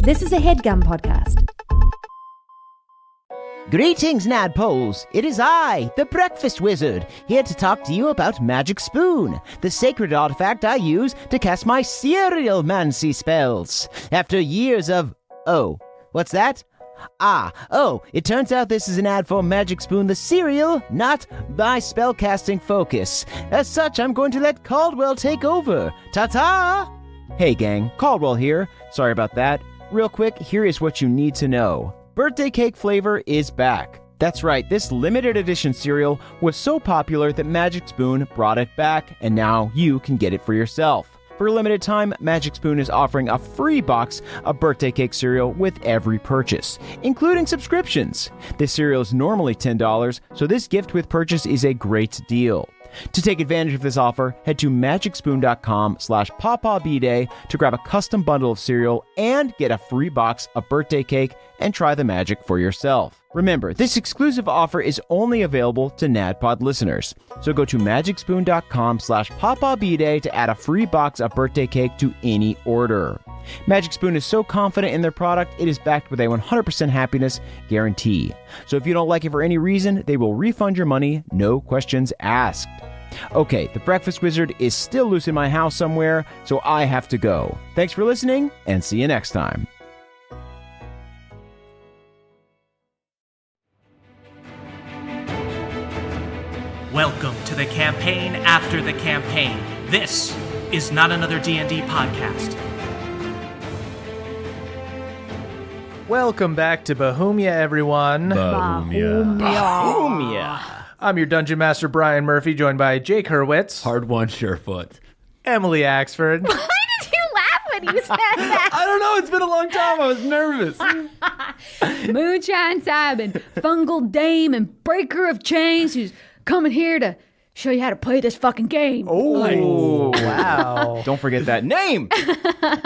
This is a HeadGum podcast. Greetings, Nadpoles. It is I, the Breakfast Wizard, here to talk to you about Magic Spoon, the sacred artifact I use to cast my cereal-mancy spells. After years of... Oh, what's that? It turns out this is an ad for Magic Spoon the cereal, not my spellcasting focus. As such, I'm going to let Caldwell take over. Ta-ta! Hey gang, Caldwell here. Sorry about that. Real quick, here is what you need to know. Birthday cake flavor is back. That's right, this limited edition cereal was so popular that Magic Spoon brought it back, and now you can get it for yourself. For a limited time, Magic Spoon is offering a free box of birthday cake cereal with every purchase, including subscriptions. This cereal is normally $10, so this gift with purchase is a great deal. To take advantage of this offer, head to magicspoon.com/PawPawBDay to grab a custom bundle of cereal and get a free box of birthday cake and try the magic for yourself. Remember, this exclusive offer is only available to NADPOD listeners. So go to magicspoon.com/PawPawBDay to add a free box of birthday cake to any order. Magic Spoon is so confident in their product, it is backed with a 100% happiness guarantee. So if you don't like it for any reason, they will refund your money, no questions asked. Okay, the Breakfast Wizard is still loose in my house somewhere, so I have to go. Thanks for listening, and see you next time. Welcome to the campaign after the campaign. This is not another D&D podcast. Welcome back to Bohemia, everyone. Bohemia. I'm your Dungeon Master, Brian Murphy, joined by Jake Hurwitz. Hard one, Surefoot. Emily Axford. Why did you laugh when you said that? I don't know. It's been a long time. I was nervous. Moonshine Simon, Fungal Dame, and Breaker of Chains, who's coming here to show you how to play this fucking game. Oh, wow. Don't forget that name.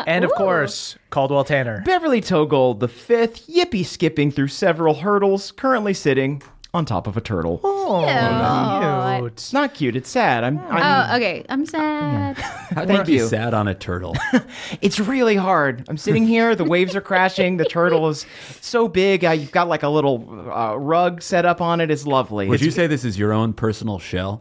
And, of course, Caldwell Tanner. Beverly Togold, the fifth, yippee skipping through several hurdles, currently sitting on top of a turtle. Oh, cute. It's not cute, it's sad. I'm Okay, I'm sad. How Thank can you. Sat on a turtle. It's really hard. I'm sitting here, the waves are crashing, the turtle is so big, you've got like a little rug set up on it. It's lovely. Would you say this is your own personal shell?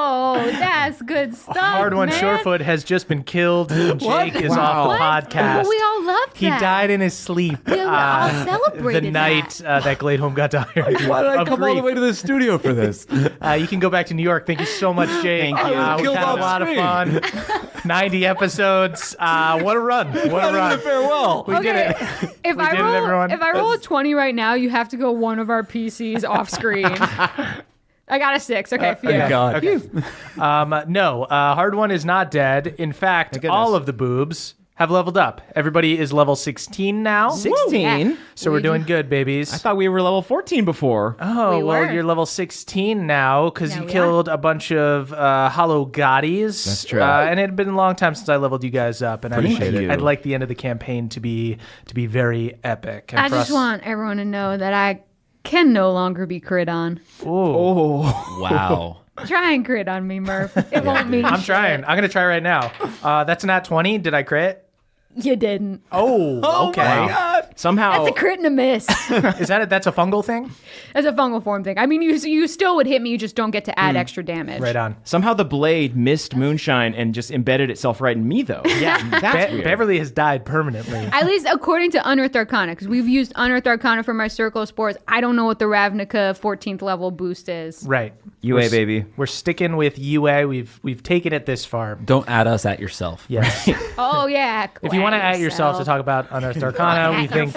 Oh, that's good stuff, Hard one, man. Surefoot has just been killed. Jake is off the podcast. We all loved He that. died in his sleep. We all the celebrated night that Gladeholm got tired. Why did I of come all the grief. way to the studio for this? You can go back to New York. Thank you so much, Jake. Thank you. We've Killed had a off lot of screen. fun. 90 episodes. What a run. What a run. Farewell. We did it. If We did it, everyone. If I roll a 20 right now, you have to go one of our PCs off screen. I got a 6. Okay, phew. Thank God. Okay. No, Hard One is not dead. In fact, all of the boobs have leveled up. Everybody is level 16 now. 16? So we're doing good, babies. I thought we were level 14 before. Oh, We well, were. you're level 16 now because Now you we killed a bunch of hollow goddies. That's true. And it had been a long time since I leveled you guys up, and Appreciate it. I'd like the end of the campaign to be very epic. And I for just us- want everyone to know that I can no longer be crit on. Wow. Try and crit on me, Murph. It won't mean I'm shit. trying. I'm gonna try right now. That's a nat 20. Did I crit? You didn't. Oh, okay. Somehow, That's a crit and a miss. Is that that's a fungal thing? That's a fungal form thing. I mean, you still would hit me. You just don't get to add extra damage. Right on. somehow the blade missed Moonshine and just embedded itself right in me, though. Yeah, That's weird. Beverly has died permanently. At least according to Unearthed Arcana, because we've used Unearthed Arcana for my Circle of Spores. I don't know what the Ravnica 14th level boost is. Right. UA, baby. We're sticking with UA. We've taken it this far. Don't add us at yourself. Yes. Oh yeah. If you want to add yourself to talk about Unearthed Arcana, we think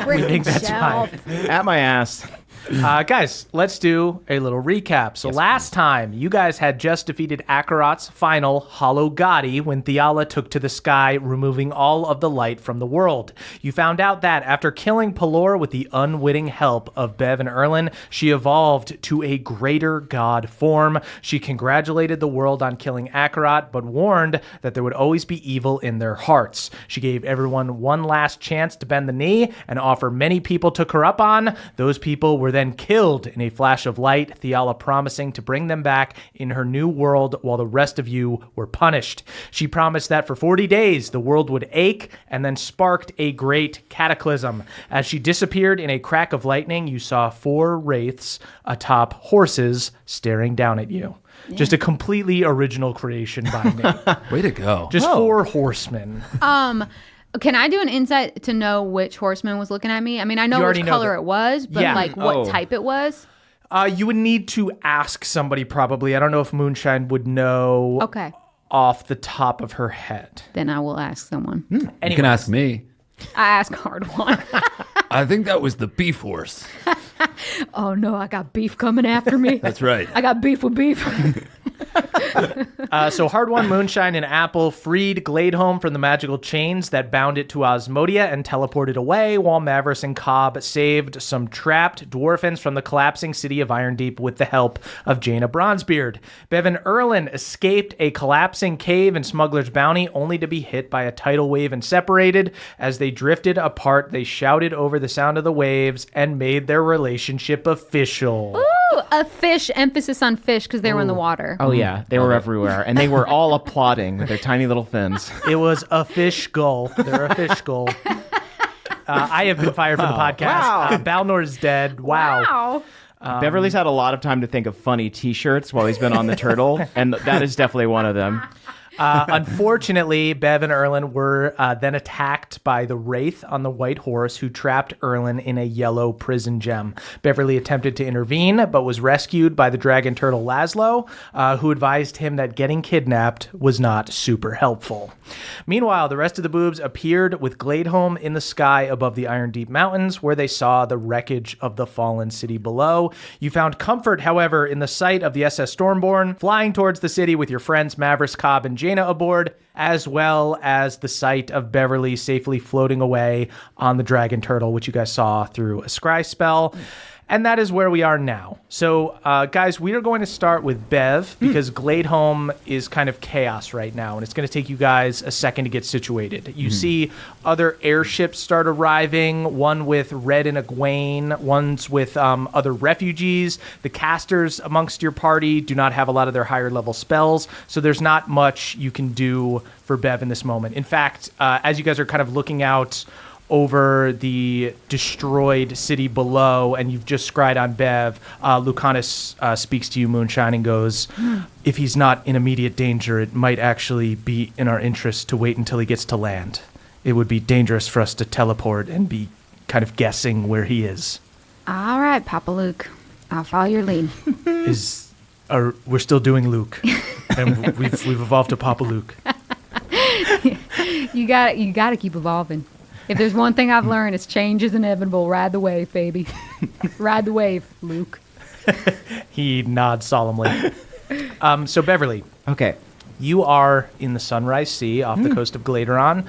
that's fine. At my ass. Guys, let's do a little recap. So last time, you guys had just defeated Akarat's final Hollow Gotti when Theala took to the sky, removing all of the light from the world. You found out that after killing Pelor with the unwitting help of Bev and Erlin, she evolved to a greater god form. She congratulated the world on killing Akarat, but warned that there would always be evil in their hearts. She gave everyone one last chance to bend the knee and offer many people took her up on. Those people were were then killed in a flash of light, Theala promising to bring them back in her new world while the rest of you were punished. She promised that for 40 days the world would ache, and then sparked a great cataclysm. As she disappeared in a crack of lightning, you saw 4 wraiths atop horses staring down at you. Just a completely original creation by me. Way to go. Just 4 horsemen. Can I do an insight to know which horseman was looking at me? I mean, I know which color it was, but Yeah. like what type it was. You would need to ask somebody probably. I don't know if Moonshine would know Okay. off the top of her head. Then I will ask someone. You can ask me. I ask hard one. I think that was the beef horse. Oh no, I got beef coming after me. That's right. I got beef with beef. So Hard One, Moonshine, and Apple freed Gladeholm from the magical chains that bound it to Osmodia and teleported away, while Mavericks and Cobb saved some trapped dwarfins from the collapsing city of Irondeep with the help of Jaina Bronzebeard. Bev and Erlin escaped a collapsing cave in Smuggler's Bounty, only to be hit by a tidal wave and separated. As they drifted apart, they shouted over the sound of the waves and made their relationship official. Ooh, a fish, emphasis on fish because they were in the water. Oh yeah, they were everywhere, and they were all applauding with their tiny little fins. It was a fish goal. They're a fish goal. I have been fired from the podcast. Wow. Balnor's dead. Wow. Beverly's had a lot of time to think of funny T-shirts while he's been on the turtle, and that is definitely one of them. Unfortunately, Bev and Erlin were then attacked by the Wraith on the White Horse, who trapped Erlin in a yellow prison gem. Beverly attempted to intervene, but was rescued by the dragon turtle Laszlo, who advised him that getting kidnapped was not super helpful. Meanwhile, the rest of the boobs appeared with Gladeholm in the sky above the Irondeep Mountains, where they saw the wreckage of the fallen city below. You found comfort, however, in the sight of the SS Stormborn, flying towards the city with your friends Mavericks, Cobb, and Jaina aboard, as well as the sight of Beverly safely floating away on the dragon turtle, which you guys saw through a scry spell. And that is where we are now. So, guys, we are going to start with Bev, because Gladeholm is kind of chaos right now, and it's going to take you guys a second to get situated. You see other airships start arriving, one with Red and Egwene, one's with other refugees. The casters amongst your party do not have a lot of their higher level spells, so there's not much you can do for Bev in this moment. In fact, as you guys are kind of looking out over the destroyed city below, and you've just scryed on Bev, Lucanus speaks to you, Moonshine, and goes, if he's not in immediate danger, it might actually be in our interest to wait until he gets to land. It would be dangerous for us to teleport and be kind of guessing where he is. All right, Papa Luke. I'll follow your lead. We're still doing Luke, and we've evolved to Papa Luke. You got to keep evolving. If there's one thing I've learned, it's change is inevitable. Ride the wave, baby. Ride the wave, Luke. He nods solemnly. So Beverly, Okay. you are in the Sunrise Sea off the coast of Gladeron.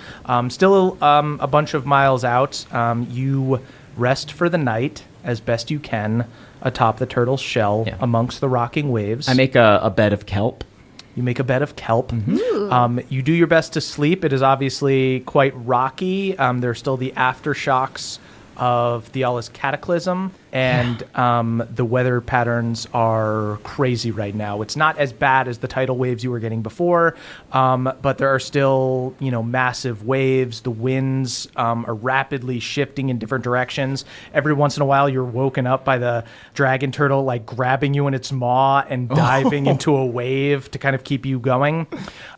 Still a bunch of miles out. You rest for the night as best you can atop the turtle's shell amongst the rocking waves. I make a bed of kelp. You make a bed of kelp. You do your best to sleep. It is obviously quite rocky. There are still the aftershocks of Theala's cataclysm, and the weather patterns are crazy right now. It's not as bad as the tidal waves you were getting before, but there are still, massive waves. The winds are rapidly shifting in different directions. Every once in a while, you're woken up by the dragon turtle, like grabbing you in its maw and diving into a wave to kind of keep you going.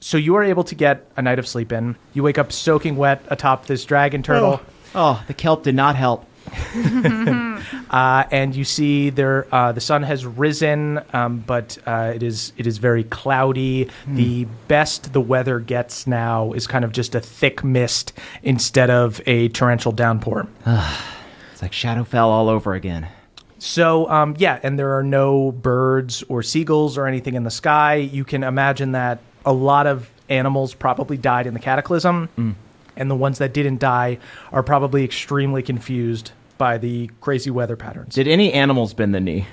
So you are able to get a night of sleep in. You wake up soaking wet atop this dragon turtle. Oh, the kelp did not help. And you see there the sun has risen, but it is very cloudy. The best the weather gets now is kind of just a thick mist instead of a torrential downpour. It's like Shadowfell all over again. So, and there are no birds or seagulls or anything in the sky. You can imagine that a lot of animals probably died in the cataclysm. And the ones that didn't die are probably extremely confused by the crazy weather patterns. Did any animals bend the knee?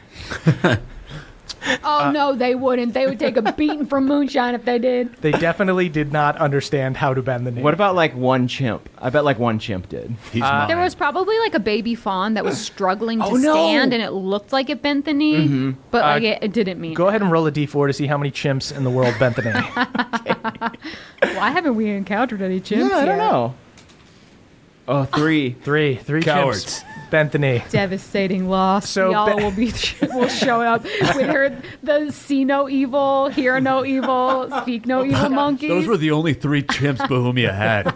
Oh, no, they wouldn't. They would take a beating from moonshine if they did. They definitely did not understand how to bend the knee. What about like one chimp? I bet like one chimp did. He's mine. There was probably like a baby fawn that was struggling to Oh, no. stand, and it looked like it bent the knee, but like it didn't mean. Go ahead and roll a d4 to see how many chimps in the world bent the knee. Why haven't we encountered any chimps Yeah, I don't yet? know. Oh, 3. Three Cowards. chimps bent the knee. Devastating loss. So Y'all ba- will show up with the see no evil, hear no evil, speak no evil monkeys. Those were the only 3 chimps Bohemia had.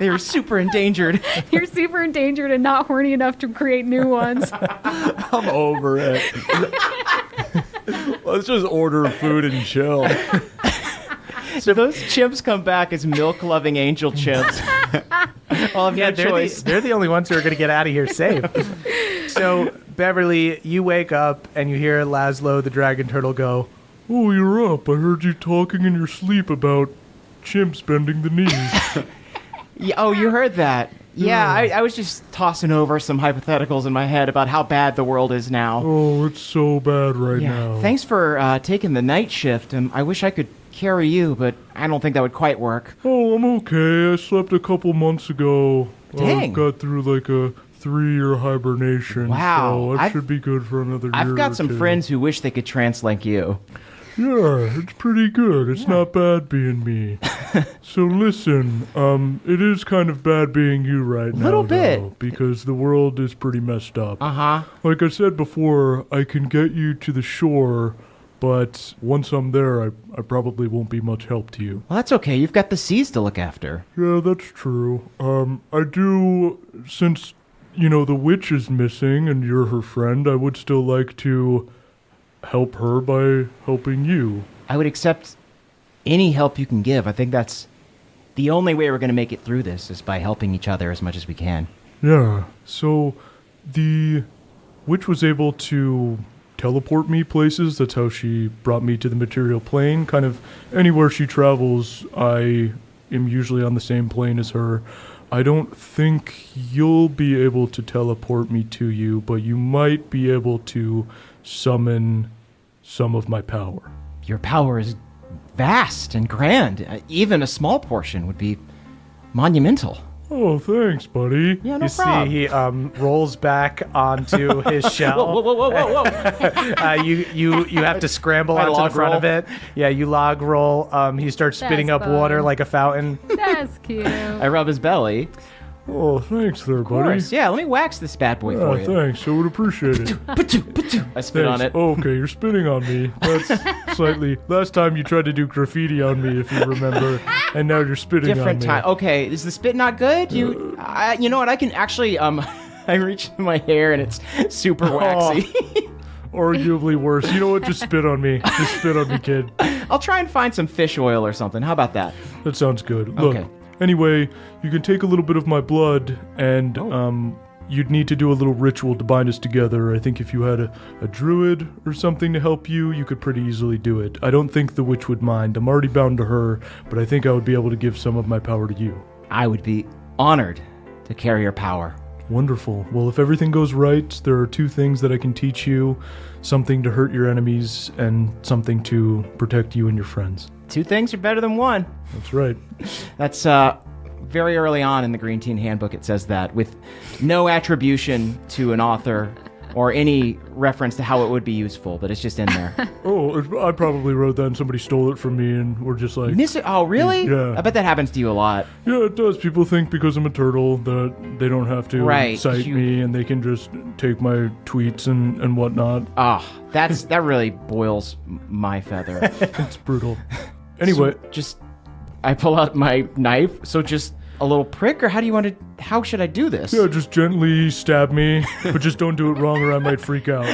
They were super endangered. You're super endangered and not horny enough to create new ones. I'm over it. Let's just order food and chill. So those chimps come back as milk-loving angel chimps. All of Yeah, your choice. they're the only ones who are going to get out of here safe. So, Beverly, you wake up and you hear Laszlo, the dragon turtle, go, "Oh, you're up. I heard you talking in your sleep about chimps bending the knee." Yeah, oh, you heard that. Yeah, I was just tossing over some hypotheticals in my head about how bad the world is now. Oh, it's so bad right Yeah. now. Thanks for taking the night shift. I wish I could carry you, but I don't think that would quite work. Oh, I'm okay. I slept a couple months ago. Dang. Got through like a 3-year hibernation. Wow. So I I've- should be good for another year. I've got or some two. friends who wish they could translink you. Yeah, it's pretty good. It's not bad being me. So listen, it is kind of bad being you right now. Little bit. though, because the world is pretty messed up. Uh-huh. Like I said before, I can get you to the shore, but once I'm there, I probably won't be much help to you. Well, that's okay. You've got the seas to look after. Yeah, that's true. I do, since, the witch is missing and you're her friend, I would still like to help her by helping you. I would accept any help you can give. I think that's the only way we're going to make it through this is by helping each other as much as we can. Yeah, so the witch was able to teleport me places. That's how she brought me to the material plane. Kind of anywhere she travels, I am usually on the same plane as her. I don't think you'll be able to teleport me to you, but you might be able to summon some of my power. Your power is vast and grand. Even a small portion would be monumental. Oh, thanks, buddy. Yeah, no You problem. see, he rolls back onto his shell. Whoa. You have to scramble I onto the log front roll. of it. Yeah, you log roll. He starts spitting That's up water fun. like a fountain. That's cute. I rub his belly. Oh, thanks there, Of buddy. course. Yeah, let me wax this bad boy for you. Thanks. I would appreciate it. I spit on it. Oh, okay, you're spitting on me. That's slightly. Last time you tried to do graffiti on me, if you remember, and now you're spitting Different on me. time. Okay, is the spit not good? You know what? I can actually I reach in my hair and it's super waxy. Arguably worse. You know what? Just spit on me. Just spit on me, kid. I'll try and find some fish oil or something. How about that? That sounds good. Look. Okay. Anyway, you can take a little bit of my blood, and you'd need to do a little ritual to bind us together. I think if you had a druid or something to help you, you could pretty easily do it. I don't think the witch would mind. I'm already bound to her, but I think I would be able to give some of my power to you. I would be honored to carry your power. Wonderful. Well, if everything goes right, there are 2 things that I can teach you. Something to hurt your enemies, and something to protect you and your friends. 2 things are better than 1. That's right. That's very early on in the Green Teen Handbook. It says that with no attribution to an author or any reference to how it would be useful, but it's just in there. Oh, I probably wrote that and somebody stole it from me, and we're just like... Miss it? Oh, really? Yeah. I bet that happens to you a lot. Yeah, it does. People think because I'm a turtle that they don't have to Right, cite you- me, and they can just take my tweets and whatnot. Ah, that really boils my feather. It's brutal. Anyway, So just I pull out my knife. So just a little prick, or how should I do this? yeah, just gently stab me, but just don't do it wrong or I might freak out.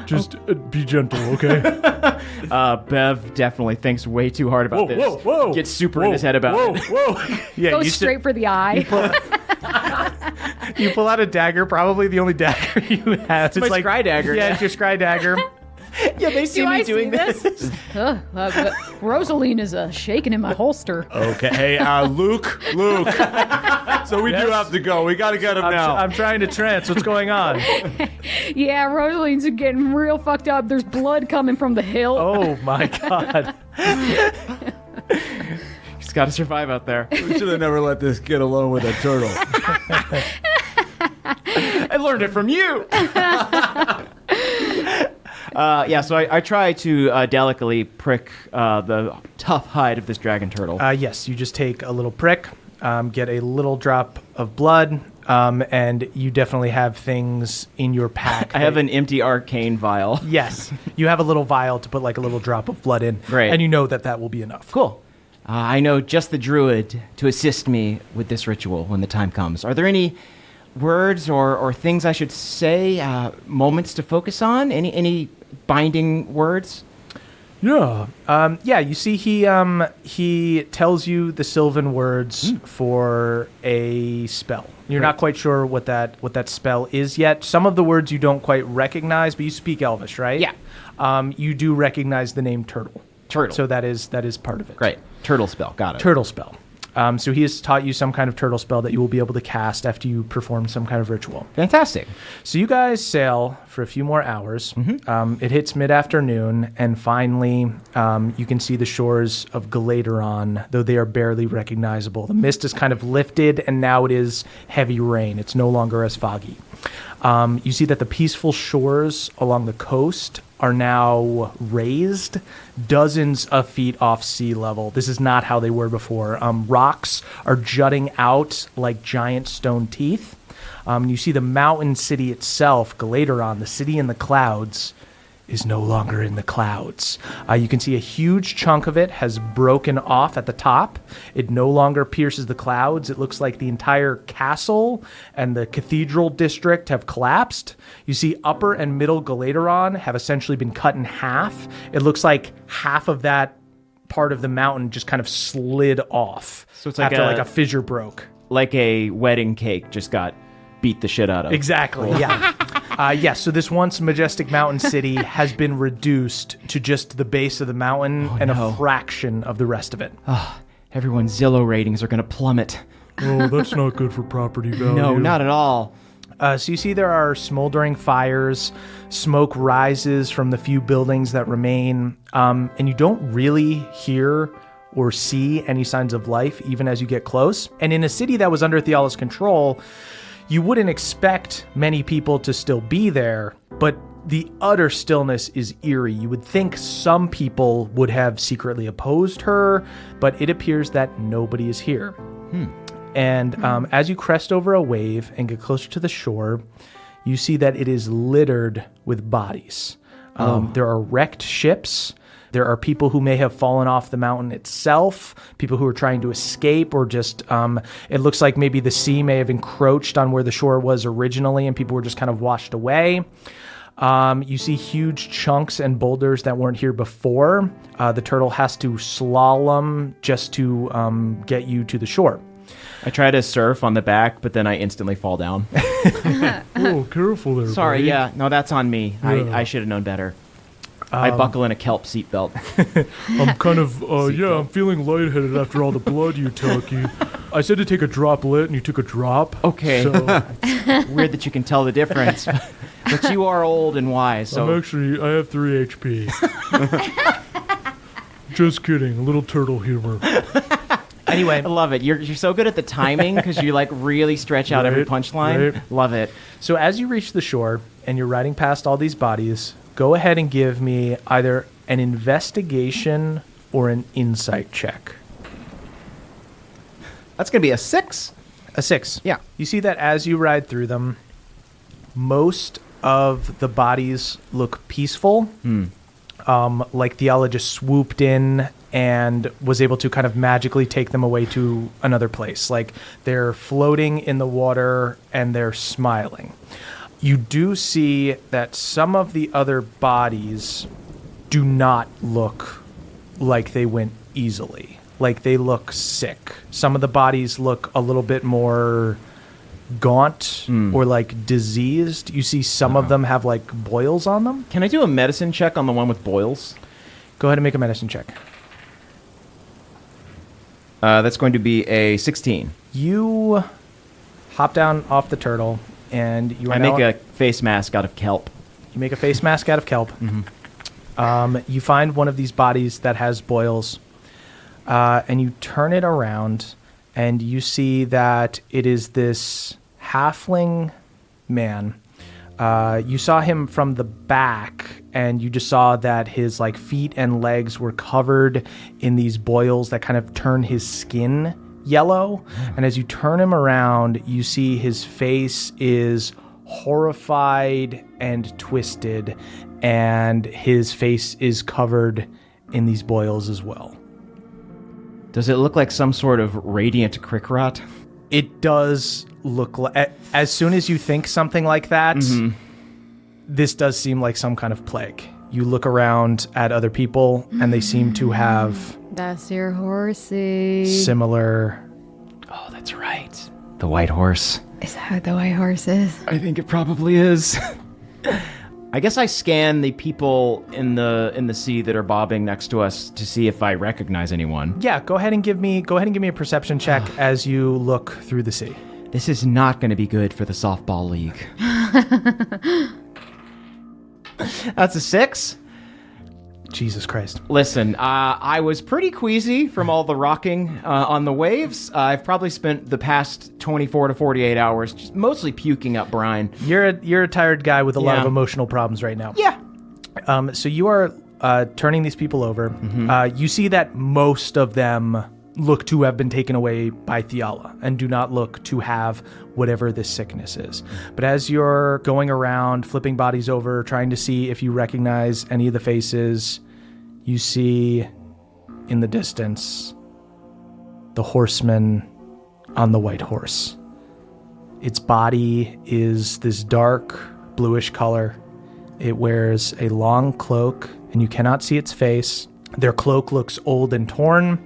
Just be gentle, okay? Bev definitely thinks way too hard about this. Whoa. Gets super in his head about it. Whoa. Yeah, Go you straight for the eye. You pull out a dagger, probably the only dagger you have. It's my scry dagger. Yeah, it's your scry dagger. Yeah, they see Do me I doing see this. Rosalina's shaking in my holster. Okay, hey, Luke. So we do have to go. We got to get him now. I'm trying to trance. What's going on? Yeah, Rosaline's getting real fucked up. There's blood coming from the hill. Oh my god. He's got to survive out there. We should have never let this kid alone with a turtle. I learned it from you. So I try to delicately prick the tough hide of this dragon turtle. Yes, you just take a little prick, get a little drop of blood, and you definitely have things in your pack. I have an empty arcane vial. Yes, you have a little vial to put like a little drop of blood in. Great. And you know that will be enough. Cool. I know just the druid to assist me with this ritual when the time comes. Are there any words or things I should say, moments to focus on? Any binding words? Yeah. You see he tells you the Sylvan words for a spell. You're not quite sure what that spell is yet. Some of the words you don't quite recognize, but you speak Elvish, right? Yeah. You do recognize the name Turtle. Turtle. So that is part of it. Great. Turtle spell. Got it. Turtle spell. So he has taught you some kind of turtle spell that you will be able to cast after you perform some kind of ritual. Fantastic. So you guys sail for a few more hours. It hits mid-afternoon, and finally you can see the shores of Galateron, though they are barely recognizable. The mist is kind of lifted, and now it is heavy rain. It's no longer as foggy. You see that the peaceful shores along the coast are now raised dozens of feet off sea level. This is not how they were before. Rocks are jutting out like giant stone teeth. You see the mountain city itself, Galateron, the city in the clouds, is no longer in the clouds. You can see a huge chunk of it has broken off at the top. It no longer pierces the clouds. It looks like the entire castle and the cathedral district have collapsed. You see upper and middle Galateron have essentially been cut in half. It looks like half of that part of the mountain just kind of slid off. So it's like after like a fissure broke. Like a wedding cake just got beat the shit out of. Exactly, yeah. Yes, so this once majestic mountain city has been reduced to just the base of the mountain a fraction of the rest of it. Everyone's Zillow ratings are going to plummet. Oh, that's not good for property value. No, not at all. So you see there are smoldering fires, smoke rises from the few buildings that remain, and you don't really hear or see any signs of life even as you get close. And in a city that was under Theala's control, you wouldn't expect many people to still be there, but the utter stillness is eerie. You would think some people would have secretly opposed her, but it appears that nobody is here. And as you crest over a wave and get closer to the shore, you see that it is littered with bodies. There are wrecked ships. There are people who may have fallen off the mountain itself, people who are trying to escape, or just, it looks like maybe the sea may have encroached on where the shore was originally and people were just kind of washed away. You see huge chunks and boulders that weren't here before. The turtle has to slalom just to get you to the shore. I try to surf on the back, but then I instantly fall down. Oh, careful there, Sorry, buddy. yeah. No, that's on me. Yeah. I should have known better. I buckle in a kelp seatbelt. I'm kind of, I'm feeling lightheaded after all the blood you took. I said to take a droplet, and you took a drop. Okay. So Weird that you can tell the difference. But you are old and wise, so... I have 3 HP. Just kidding. A little turtle humor. Anyway, I love it. You're so good at the timing because you like really stretch out every punchline. Right. Love it. So as you reach the shore and you're riding past all these bodies, go ahead and give me either an investigation or an insight check. That's going to be a 6. A 6. Yeah. You see that as you ride through them, most of the bodies look peaceful. Like Theala just swooped in and was able to kind of magically take them away to another place. Like they're floating in the water and they're smiling. You do see that some of the other bodies do not look like they went easily. Like they look sick. Some of the bodies look a little bit more gaunt or like diseased. You see some of them have like boils on them. Can I do a medicine check on the one with boils? Go ahead and make a medicine check. That's going to be a 16. You hop down off the turtle, and you are make a face mask out of kelp. You make a face mask out of kelp. You find one of these bodies that has boils, and you turn it around, and you see that it is this halfling man. You saw him from the back, and you just saw that his like feet and legs were covered in these boils that kind of turn his skin yellow. And as you turn him around, you see his face is horrified and twisted, and his face is covered in these boils as well. Does it look like some sort of radiant crick rot? It does look like, as soon as you think something like that, this does seem like some kind of plague. You look around at other people, and they seem to have That's your horsey. similar. Oh, that's right. The white horse. Is that what the white horse is? I think it probably is. I guess I scan the people in the sea that are bobbing next to us to see if I recognize anyone. Yeah, go ahead and give me a perception check as you look through the sea. This is not going to be good for the softball league. That's a 6. Jesus Christ. Listen, I was pretty queasy from all the rocking on the waves. I've probably spent the past 24 to 48 hours just mostly puking up brine. You're a tired guy with a lot of emotional problems right now. Yeah. So you are turning these people over. You see that most of them look to have been taken away by Theala and do not look to have whatever this sickness is. But as you're going around, flipping bodies over, trying to see if you recognize any of the faces, you see in the distance the horseman on the white horse. Its body is this dark bluish color. It wears a long cloak, and you cannot see its face. Their cloak looks old and torn.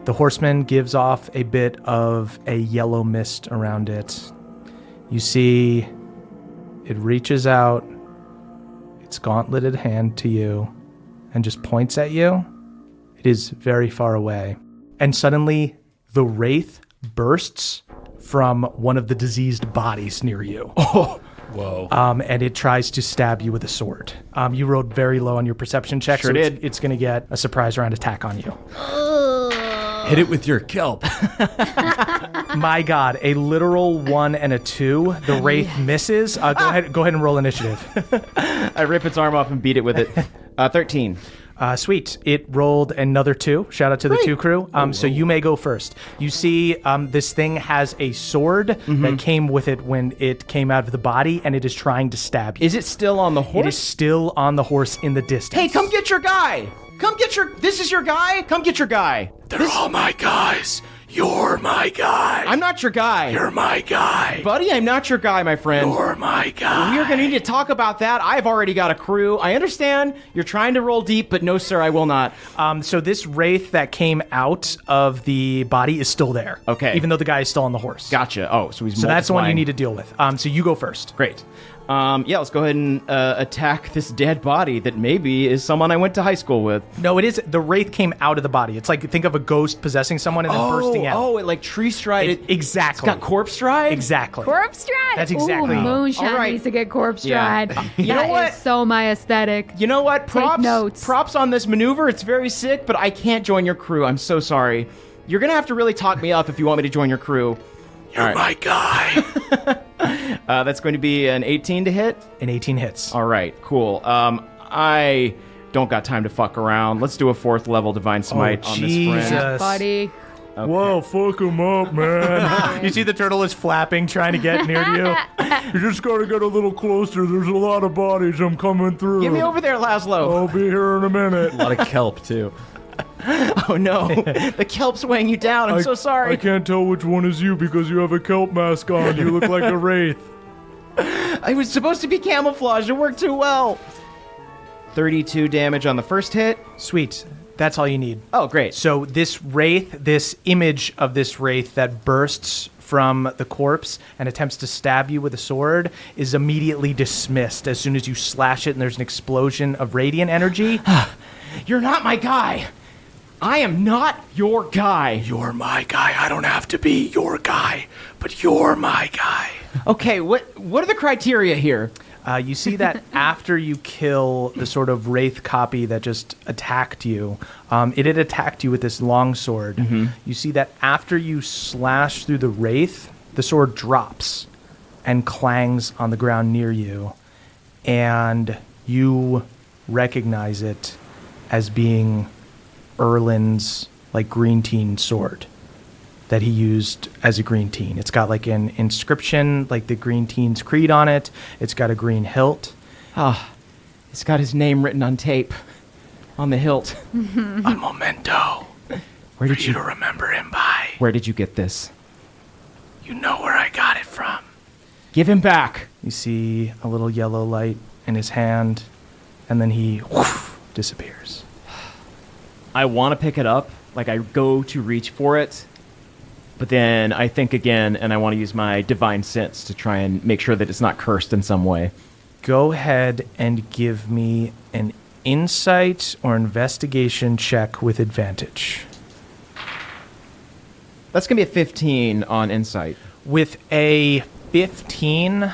The horseman gives off a bit of a yellow mist around it. You see it reaches out its gauntleted hand to you and just points at you. It is very far away. And suddenly the wraith bursts from one of the diseased bodies near you. Oh. Whoa. And it tries to stab you with a sword. You rolled very low on your perception check, Sure so did. it's going to get a surprise round attack on you. Hit it with your kelp. My God, a literal 1 and a 2. The wraith misses. Go ahead and roll initiative. I rip its arm off and beat it with it. 13. Sweet. It rolled another 2. Shout out to the 2 crew. So you may go first. You see this thing has a sword that came with it when it came out of the body, and it is trying to stab you. Is it still on the horse? It is still on the horse in the distance. Hey, come get your guy! This is your guy? Come get your guy. They're all my guys. You're my guy. I'm not your guy. You're my guy. Buddy, I'm not your guy, my friend. You're my guy. We are going to need to talk about that. I've already got a crew. I understand you're trying to roll deep, but no, sir, I will not. So this wraith that came out of the body is still there. Okay. Even though the guy is still on the horse. Gotcha. Oh, so he's So that's the one you multiplying. need to deal with. So you go first. Great. Yeah, let's go ahead and attack this dead body that maybe is someone I went to high school with. No, it is. The wraith came out of the body. It's like, think of a ghost possessing someone and then bursting out. Oh, it like tree stride. Exactly. It's got corpse stride? Exactly. Corpse stride. That's exactly. Ooh, Moonshine All right. needs to get corpse Yeah. stride. You know That what? is so my aesthetic. You know what? notes. Props on this maneuver. It's very sick, but I can't join your crew. I'm so sorry. You're going to have to really talk me up if you want me to join your crew. You're my guy. That's going to be an 18 to hit. An 18 hits. All right, cool. I don't got time to fuck around. Let's do a 4th level Divine Smite on this Jesus. friend. Buddy. Wow, fuck him up, man. You see the turtle is flapping, trying to get near to you. You just gotta get a little closer. There's a lot of bodies. I'm coming through. Get me over there, Laszlo. I'll be here in a minute. A lot of kelp, too. Oh, no. The kelp's weighing you down. I'm so sorry. I can't tell which one is you because you have a kelp mask on. You look like a wraith. I was supposed to be camouflage. It worked too well. 32 damage on the first hit. Sweet. That's all you need. Oh, great. So this wraith, this image of this wraith that bursts from the corpse and attempts to stab you with a sword is immediately dismissed as soon as you slash it and there's an explosion of radiant energy. You're not my guy. I am not your guy. You're my guy. I don't have to be your guy, but you're my guy. Okay, what are the criteria here? You see that after you kill the sort of wraith copy that just attacked you, it had attacked you with this long sword. Mm-hmm. You see that after you slash through the wraith, the sword drops and clangs on the ground near you, and you recognize it as being Erlin's like green teen sword that he used as a green teen. It's got like an inscription, like the green teen's creed on it. It's got a green hilt. It's got his name written on tape on the hilt. A memento Where for did you to remember him by. Where did you get this? You know where I got it from. Give him back. You see a little yellow light in his hand, and then he disappears. I want to pick it up. Like, I go to reach for it, but then I think again, and I want to use my divine sense to try and make sure that it's not cursed in some way. Go ahead and give me an insight or investigation check with advantage. That's going to be a 15 on insight. With a 15,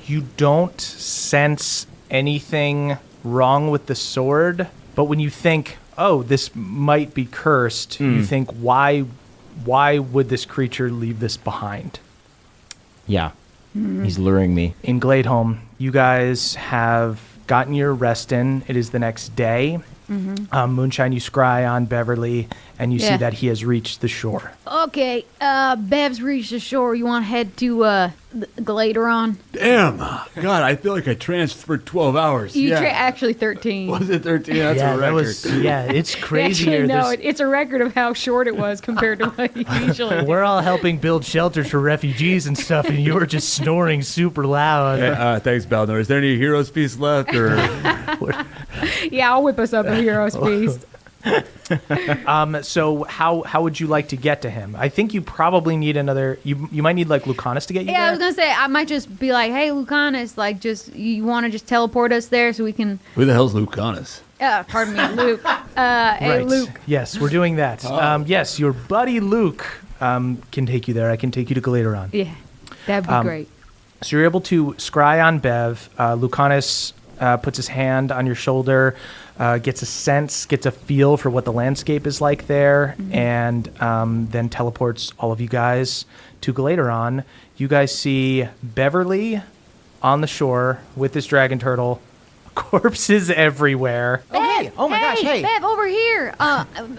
you don't sense anything wrong with the sword, but when you think, oh, this might be cursed, you think, why would this creature leave this behind? Yeah. He's luring me. In Gladeholm, you guys have gotten your rest in. It is the next day. Moonshine, you scry on Beverly, and you see Yeah. that he has reached the shore. Okay, Bev's reached the shore. You want to head to Gladeron? Damn. God, I feel like I transferred 12 hours. You yeah. Actually 13. Was it 13? That's a record. It's crazier. Actually, no, There's- it's a record of how short it was compared to what you usually do. We're all helping build shelters for refugees and stuff, and you were just snoring super loud. Hey, thanks, Balnor. Is there any Heroes piece left? Or Yeah, I'll whip us up a hero's feast. So how would you like to get to him? I think you probably need another. You might need like Lucanus to get you Yeah, I there. was gonna say I might just be like, "Hey, Lucanus, like, just you want to just teleport us there so we can." who the hell's Lucanus? Pardon me, Luke. Hey, Right. Luke. Yes, we're doing that. Yes, your buddy Luke can take you there. I can take you to Galateron. Yeah, that'd be great. So you're able to scry on Bev. Lucanus puts his hand on your shoulder, gets a sense, gets a feel for what the landscape is like there, and then teleports all of you guys to Galateron. You guys see Beverly on the shore with this dragon turtle, corpses everywhere. Hey! Oh my gosh, hey! Bev, over here.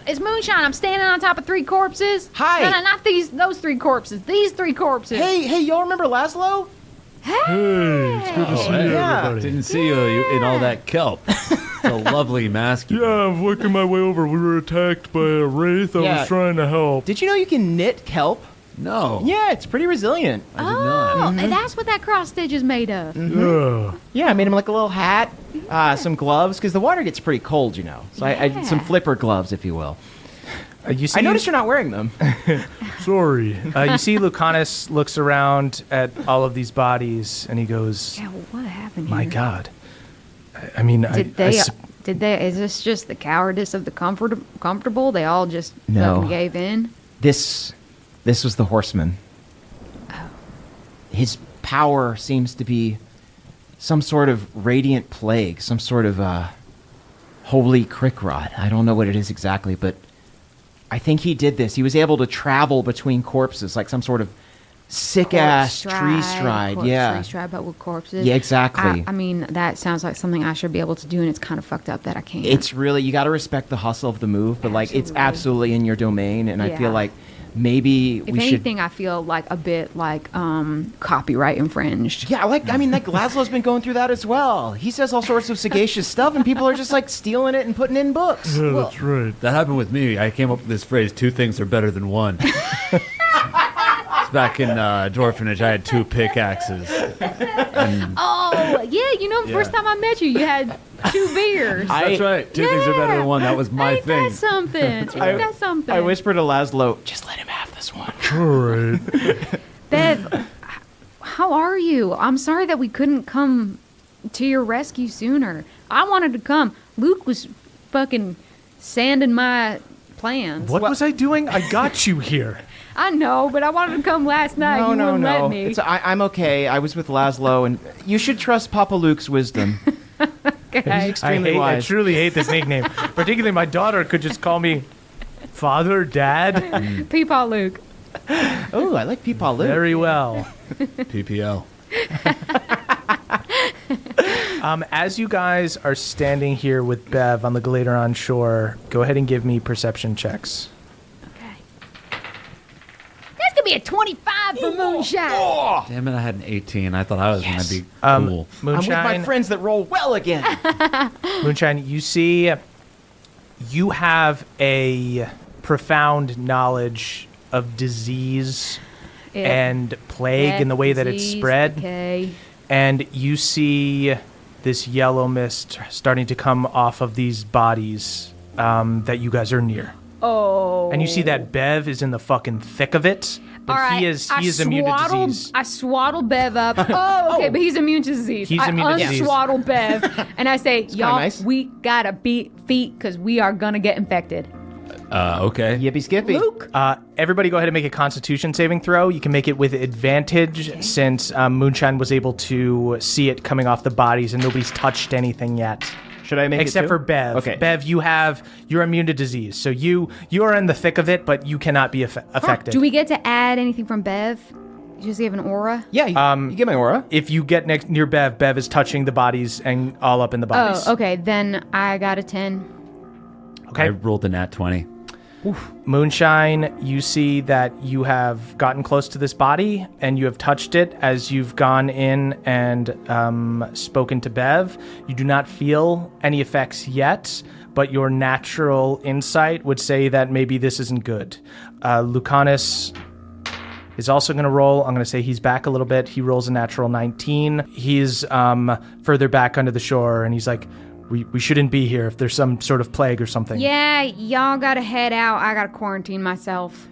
It's Moonshine. I'm standing on top of 3 corpses. Hi. No, not those 3 corpses. These 3 corpses. Hey, y'all remember Laszlo? Hey, it's good to see you, yeah. everybody. Didn't see you in all that kelp. It's a lovely mask. Yeah, I'm working my way over. We were attacked by a wraith. I Yeah. was trying to help. Did you know you can knit kelp? No. Yeah, it's pretty resilient. I did not. and that's what that cross stitch is made of. Yeah. Yeah, I made him like a little hat, some gloves, because the water gets pretty cold, you know. So I did some flipper gloves, if you will. You see, I noticed you're not wearing them. Sorry. you see Lucanus looks around at all of these bodies, and he goes, Yeah, what happened "My here? God! I mean, Did they? Is this just the cowardice of the comfortable? They all just No. fucking gave in. This was the horseman. His power seems to be some sort of radiant plague, some sort of holy crickrot. I don't know what it is exactly, but I think he did this. He was able to travel between corpses like some sort of sick-ass tree stride. Yeah. Tree stride, but with corpses. Yeah, exactly. I mean, that sounds like something I should be able to do, and it's kind of fucked up that I can't. It's really, you got to respect the hustle of the move, but like it's absolutely in your domain, and I Yeah. feel like maybe if we anything, I feel like a bit like copyright infringed. should. Yeah, like Laszlo's been going through that as well. He says all sorts of sagacious stuff, and people are just like stealing it and putting it in books. Yeah, that's right. That happened with me. I came up with this phrase, 2 things are better than one. It's back in Dwarfenage, I had 2 pickaxes. Oh, yeah, you know, the first time I met you, you had 2 beers. That's right. 2 things are better than one. That was my Ain't thing. that something? Ain't that something? I whispered to Laszlo, just let him have this one. All right. Bev, how are you? I'm sorry that we couldn't come to your rescue sooner. I wanted to come. Luke was fucking sanding my plans. What was I doing? I got you here. I know, but I wanted to come last night. You wouldn't let me. I'm okay. I was with Laszlo, and you should trust Papa Luke's wisdom. Okay. He's extremely I wise. truly hate this nickname. Particularly my daughter could just call me Father, Dad. Peepaw Luke. Oh, I like Peepaw Luke. Very well. PPL. As you guys are standing here with Bev on the Galateron shore, go ahead and give me perception checks. Okay. That's gonna be a 25 for moonshine. Damn it, I had an 18. I thought I was going to be cool. I'm with Moonshine, my friends that roll well again. Moonshine, you see, you have a profound knowledge of disease and plague and the way that it's spread. Okay. And you see this yellow mist starting to come off of these bodies that you guys are near. Oh. And you see that Bev is in the fucking thick of it. But All right. he is immune to disease. I swaddle Bev up. Oh, okay, but he's immune to disease. He's immune to disease. I unswaddle Bev, and I say, y'all, nice. we gotta beat feet because we are gonna get infected. Okay. Yippee skippy. Luke? Everybody go ahead and make a Constitution saving throw. You can make it with advantage since Moonshine was able to see it coming off the bodies and nobody's touched anything yet. Should I make Except it for too? Bev. Okay. Bev, you're immune to disease. So you are in the thick of it, but you cannot be affected. Do we get to add anything from Bev? You just give an aura? Yeah, you get my aura. If you get near Bev, Bev is touching the bodies and all up in the bodies. Oh, okay. Then I got a 10. Okay. I rolled a nat 20. Moonshine, you see that you have gotten close to this body and you have touched it as you've gone in and spoken to Bev. You do not feel any effects yet, but your natural insight would say that maybe this isn't good. Lucanus is also going to roll. I'm going to say he's back a little bit. He rolls a natural 19. He's further back under the shore, and he's like, we shouldn't be here if there's some sort of plague or something. Yeah, y'all gotta head out. I gotta quarantine myself.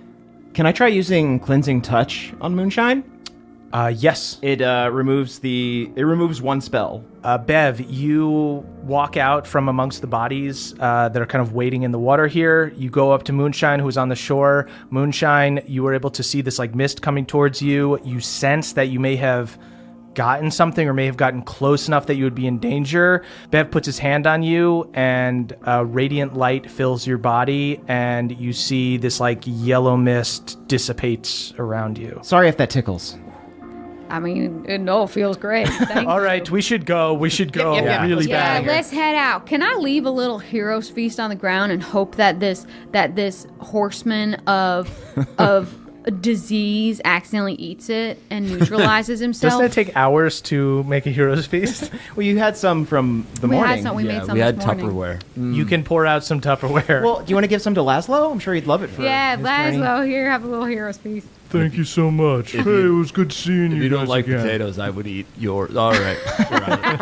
Can I try using cleansing touch on Moonshine? Yes. It removes one spell. Bev, you walk out from amongst the bodies that are kind of waiting in the water here. You go up to Moonshine, who's on the shore. Moonshine, you were able to see this like mist coming towards you. You sense that you may have gotten something or may have gotten close enough that you would be in danger. Bev puts his hand on you and radiant light fills your body and you see this like yellow mist dissipates around you. Sorry if that tickles. I mean, it feels great. Thank All you. right, we should go. We should go yep. really Yeah, bad. let's head out. Can I leave a little hero's feast on the ground and hope that this horseman of disease accidentally eats it and neutralizes himself? Doesn't it take hours to make a hero's feast? Well, you had some from the we morning. had some. We made some we had this morning. Tupperware. You can pour out some Tupperware. Well, do you want to give some to Laszlo? I'm sure he'd love it for Yeah, his journey. Laszlo, here, have a little hero's feast. Thank you so much. Hey, it was good seeing you. If you don't guys like again. potatoes, I would eat yours. All right.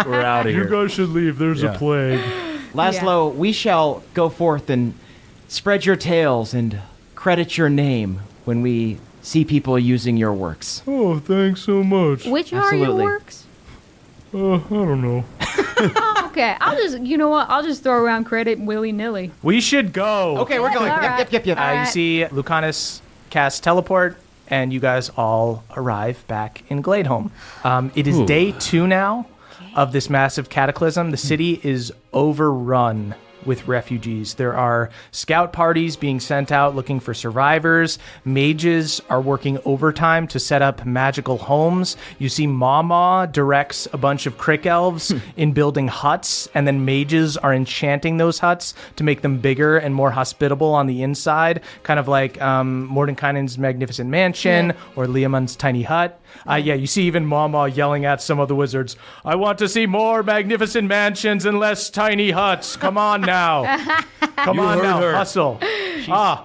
We're out of You here. guys should leave. There's Yeah. a plague. Laszlo, we shall go forth and spread your tales and credit your name when we see people using your works. Oh, thanks so much. Which are Absolutely. your works? I don't know. Okay, you know what? I'll just throw around credit willy-nilly. We should go. Okay, we're going. All right. Yep. All You right. see Lucanus cast teleport, and you guys all arrive back in Gladeholm. It is day 2 now of this massive cataclysm. The city is overrun with refugees. There are scout parties being sent out looking for survivors. Mages are working overtime to set up magical homes. You see Mama directs a bunch of crick elves in building huts, and then mages are enchanting those huts to make them bigger and more hospitable on the inside, kind of like Mordenkainen's magnificent mansion or Liamon's tiny hut. You see even Mama yelling at some of the wizards, I want to see more magnificent mansions and less tiny huts. Come on now. Come You on heard now. her. Hustle.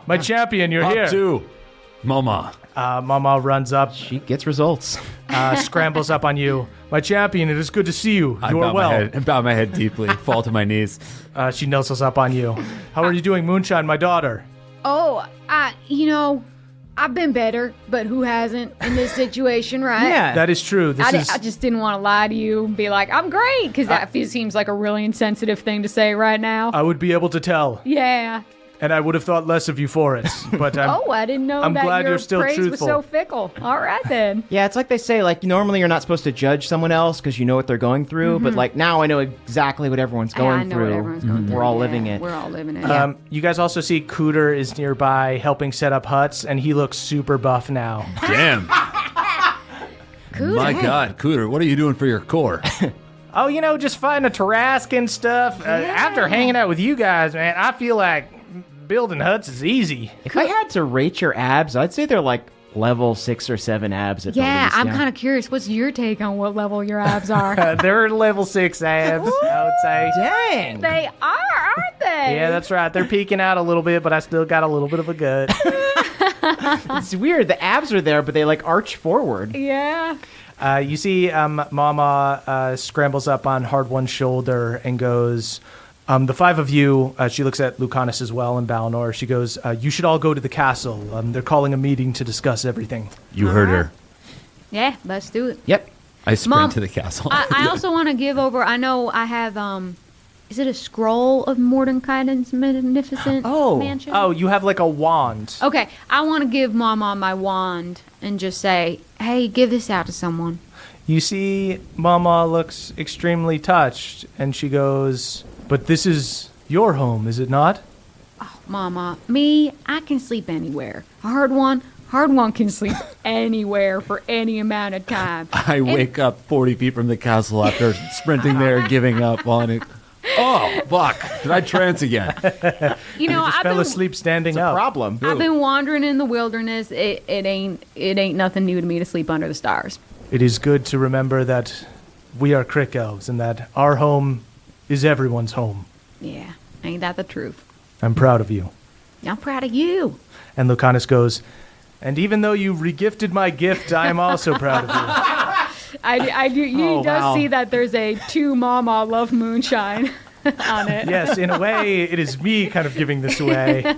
My champion, you're here. Up to Mama. Mama runs up, She gets results. scrambles up on you. My champion, it is good to see you. You are well. I bow my head deeply, fall to my knees. She nuzzles up on you. How are you doing, Moonshine, my daughter? Oh, I've been better, but who hasn't in this situation, right? Yeah. That is true. I just didn't want to lie to you and be like, I'm great, because that seems like a really insensitive thing to say right now. I would be able to tell. Yeah. and I would have thought less of you for it. But I didn't know I'm that glad your you're still praise was truthful. so fickle. All right, then. Yeah, it's like they say, like, normally you're not supposed to judge someone else because you know what they're going through, but, like, now I know exactly what everyone's going I know through. what everyone's going through. We're all Yeah, living it. We're all living it. You guys also see Cooter is nearby helping set up huts, and he looks super buff now. Damn. My God, Cooter, what are you doing for your core? Oh, just fighting a Tarrasque and stuff. After hanging out with you guys, man, I feel like building huts is easy. If I had to rate your abs, I'd say they're like level 6 or 7 abs at the Yeah, least. I'm kind of curious. What's your take on what level your abs are? They're level 6 abs, I would say. Dang. They are, aren't they? Yeah, that's right. They're peeking out a little bit, but I still got a little bit of a gut. It's weird. The abs are there, but they like arch forward. Yeah. You see Mama scrambles up on Hard One's shoulder and goes, the 5 of you, she looks at Lucanus as well and Balnor. She goes, you should all go to the castle. They're calling a meeting to discuss everything. You heard her. Yeah, let's do it. Yep. I sprint Mom, to the castle. I also want to give over, I know I have, is it a scroll of Mordenkainen's magnificent mansion? Oh, you have like a wand. Okay, I want to give Mama my wand and just say, hey, give this out to someone. You see Mama looks extremely touched, and she goes, but this is your home, is it not? Oh, Mama, I can sleep anywhere. Hard one can sleep anywhere for any amount of time. I wake up 40 feet from the castle after sprinting there and giving up on it. Oh, fuck. Did I trance again? I fell asleep standing up. Problem. I've been wandering in the wilderness. It ain't nothing new to me to sleep under the stars. It is good to remember that we are Crick Elves and that our home is everyone's home. Yeah, ain't that the truth? I'm proud of you. I'm proud of you. And Lucanus goes, and even though you regifted my gift, I am also proud of you. I do. You see that there's a to Mama love moonshine on it. Yes, in a way, it is me kind of giving this away.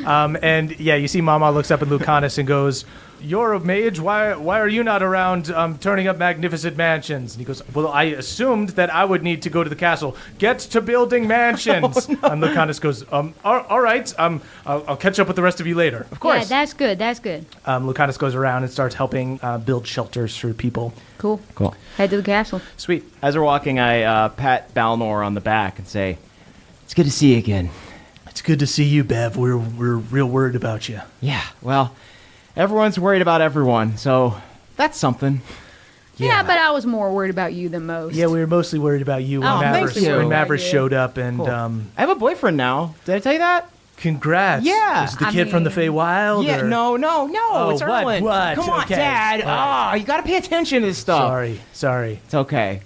And yeah, you see Mama looks up at Lucanus and goes, you're a mage, why are you not around turning up magnificent mansions? And he goes, well, I assumed that I would need to go to the castle. Get to building mansions. Oh, no. And Lucanus goes, all right, I'll catch up with the rest of you later. Of course. Yeah, that's good. Lucanus goes around and starts helping build shelters for people. Cool. Head to the castle. Sweet. As we're walking, I pat Balnor on the back and say, it's good to see you again. It's good to see you, Bev. We're real worried about you. Yeah, well, everyone's worried about everyone, so that's something. Yeah, but I was more worried about you than most. Yeah, we were mostly worried about you when Maverick showed up. And cool. I have a boyfriend now. Did I tell you that? Congrats. Yeah. Is it the kid from the Feywild? Yeah, or? No. It's Erlen. What? Come on, Okay. Dad. Right. You got to pay attention to this stuff. Sorry. It's okay.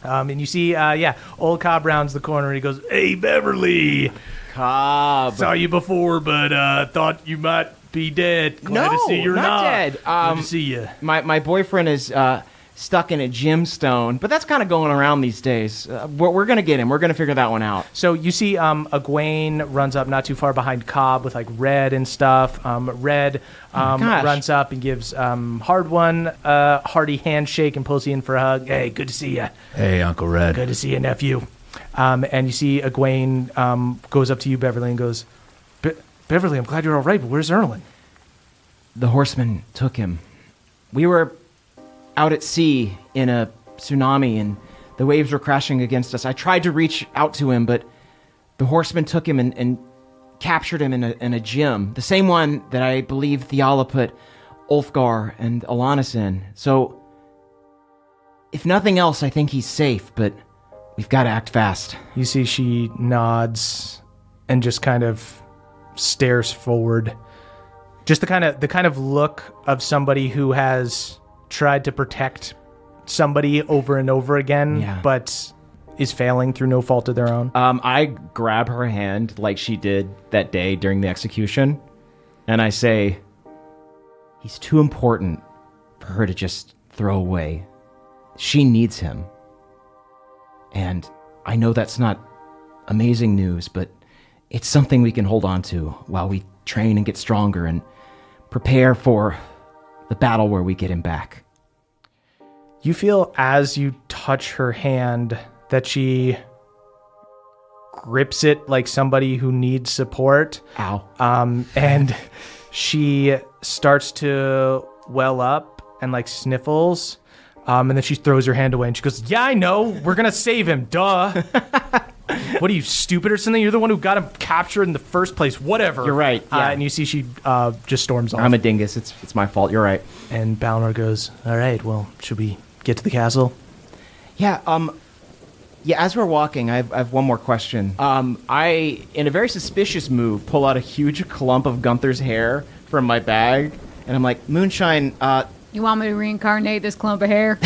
And you see, old Cobb rounds the corner and he goes, hey, Beverly. Cobb. Saw you before, but thought you might be dead. Glad to see you're not dead. Good to see you. My boyfriend is stuck in a gemstone, but that's kind of going around these days. We're going to get him. We're going to figure that one out. So you see Egwene runs up not too far behind Cobb with like Red and stuff. Red runs up and gives Hard One a hearty handshake and pulls you in for a hug. Hey, good to see you. Hey, Uncle Red. Good to see you, nephew. And you see Egwene goes up to you, Beverly, and goes, Beverly, I'm glad you're all right, but where's Erlen? The horseman took him. We were out at sea in a tsunami, and the waves were crashing against us. I tried to reach out to him, but the horseman took him and captured him in a gym, the same one that I believe Theala put Ulfgar and Alanis in. So, if nothing else, I think he's safe, but we've got to act fast. You see she nods and just kind of stares forward. Just the kind of look of somebody who has tried to protect somebody over and over again, but is failing through no fault of their own. I grab her hand like she did that day during the execution, and I say, he's too important for her to just throw away. She needs him. And I know that's not amazing news, but it's something we can hold on to while we train and get stronger and prepare for the battle where we get him back. You feel as you touch her hand that she grips it like somebody who needs support. Ow. And she starts to well up and like sniffles. And then she throws her hand away and she goes, yeah, I know. We're going to save him. Duh. What are you, stupid or something? You're the one who got him captured in the first place. Whatever. You're right. Yeah. And you see she just storms off. I'm a dingus. It's my fault. You're right. And Balnor goes, all right, well, should we get to the castle? Yeah, as we're walking, I have one more question. I, in a very suspicious move, pull out a huge clump of Gunther's hair from my bag, and I'm like, Moonshine, You want me to reincarnate this clump of hair?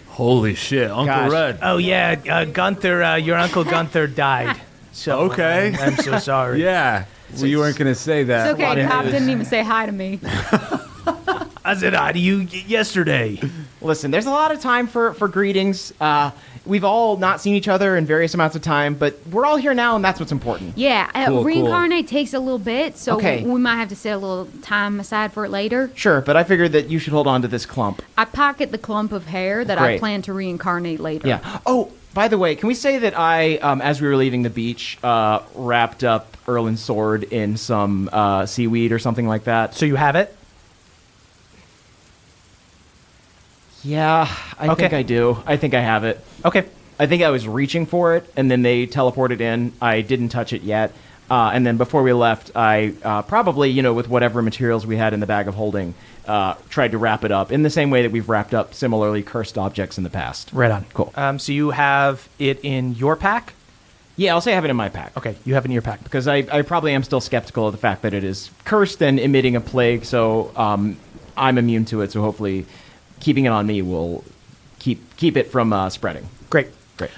Holy shit, Uncle Gosh. Red. Oh, yeah, Gunther, your Uncle Gunther died. So Okay. I'm so sorry. Yeah. Well, you weren't going to say that. It's okay. Pop didn't even say hi to me. I said hi to you yesterday. listen, there's a lot of time for greetings. We've all not seen each other in various amounts of time, but we're all here now, and that's what's important. Yeah, Cool, reincarnate takes a little bit, so Okay. we might have to set a little time aside for it later. Sure, but I figured that you should hold on to this clump. I pocket the clump of hair that I Great. plan to reincarnate later. Yeah. Oh, by the way, can we say that I, as we were leaving the beach, wrapped up Erlin's sword in some seaweed or something like that? So you have it? Yeah, I Okay. think I do. I think I have it. Okay. I think I was reaching for it, and then they teleported in. I didn't touch it yet. And then before we left, I probably, with whatever materials we had in the bag of holding, tried to wrap it up in the same way that we've wrapped up similarly cursed objects in the past. Right on. Cool. So you have it in your pack? Yeah, I'll say I have it in my pack. Okay, you have it in your pack. Because I probably am still skeptical of the fact that it is cursed and emitting a plague, so I'm immune to it, so hopefully keeping it on me will keep it from spreading. Great. Great.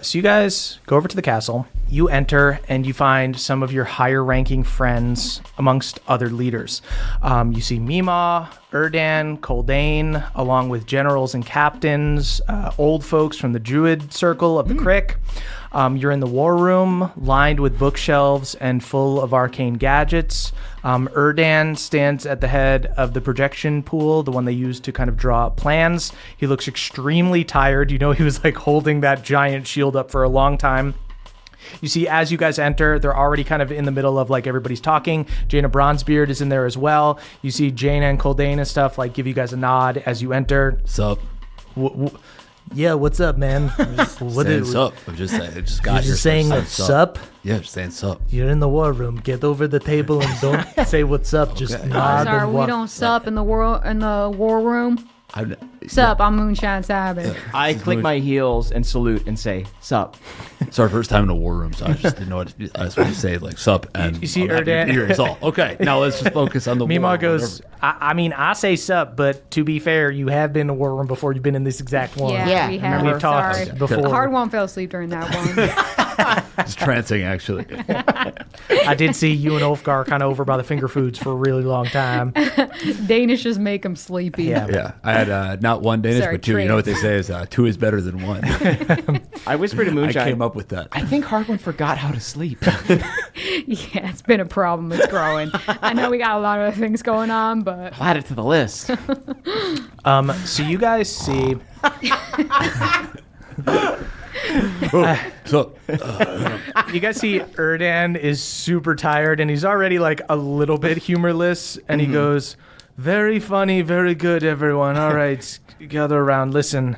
So you guys go over to the castle. You enter and you find some of your higher-ranking friends amongst other leaders. You see Mima, Erdan, Coldane, along with generals and captains, old folks from the Druid circle of the Crick. You're in the war room, lined with bookshelves and full of arcane gadgets. Erdan stands at the head of the projection pool, the one they use to kind of draw plans. He looks extremely tired. You know, he was like holding that giant shield up for a long time. You see, as you guys enter, they're already kind of in the middle of like everybody's talking. Jaina Bronzebeard is in there as well. You see Jaina and Coldane and stuff like give you guys a nod as you enter. Sup? Yeah, what's up, man? Saying sup. I just got here. You're saying sup? Yeah, just saying sup. You're in the war room. Get over the table and don't say what's up. Just nod Sorry, and we walk. don't sup in the war room. Sup, I'm Moonshine Sabin. I click my heels and salute and say, sup. It's our first time in a war room, so I just didn't know what I was supposed to say, like sup. And You see I'm happy to Erdan- be here is all. Okay, now let's just focus on the war. Mima goes, I say sup, but to be fair, you have been in a war room before. You've been in this exact one. Yeah, we have. We've talked Sorry. before. The hard one fell asleep during that one. It's trancing, actually. I did see you and Ulfgar kind of over by the finger foods for a really long time. Danishes make them sleepy. Yeah. Yeah, I had not one Danish, Sorry, but two. You know what they say is two is better than one. I whispered to I Moonshine. came up with that. I think Hardwin forgot how to sleep. Yeah, it's been a problem. It's growing. I know we got a lot of other things going on, but I'll add it to the list. So you guys see. So, You guys see Erdan is super tired and he's already like a little bit humorless and he goes, very funny, very good, everyone. All right, gather around. Listen,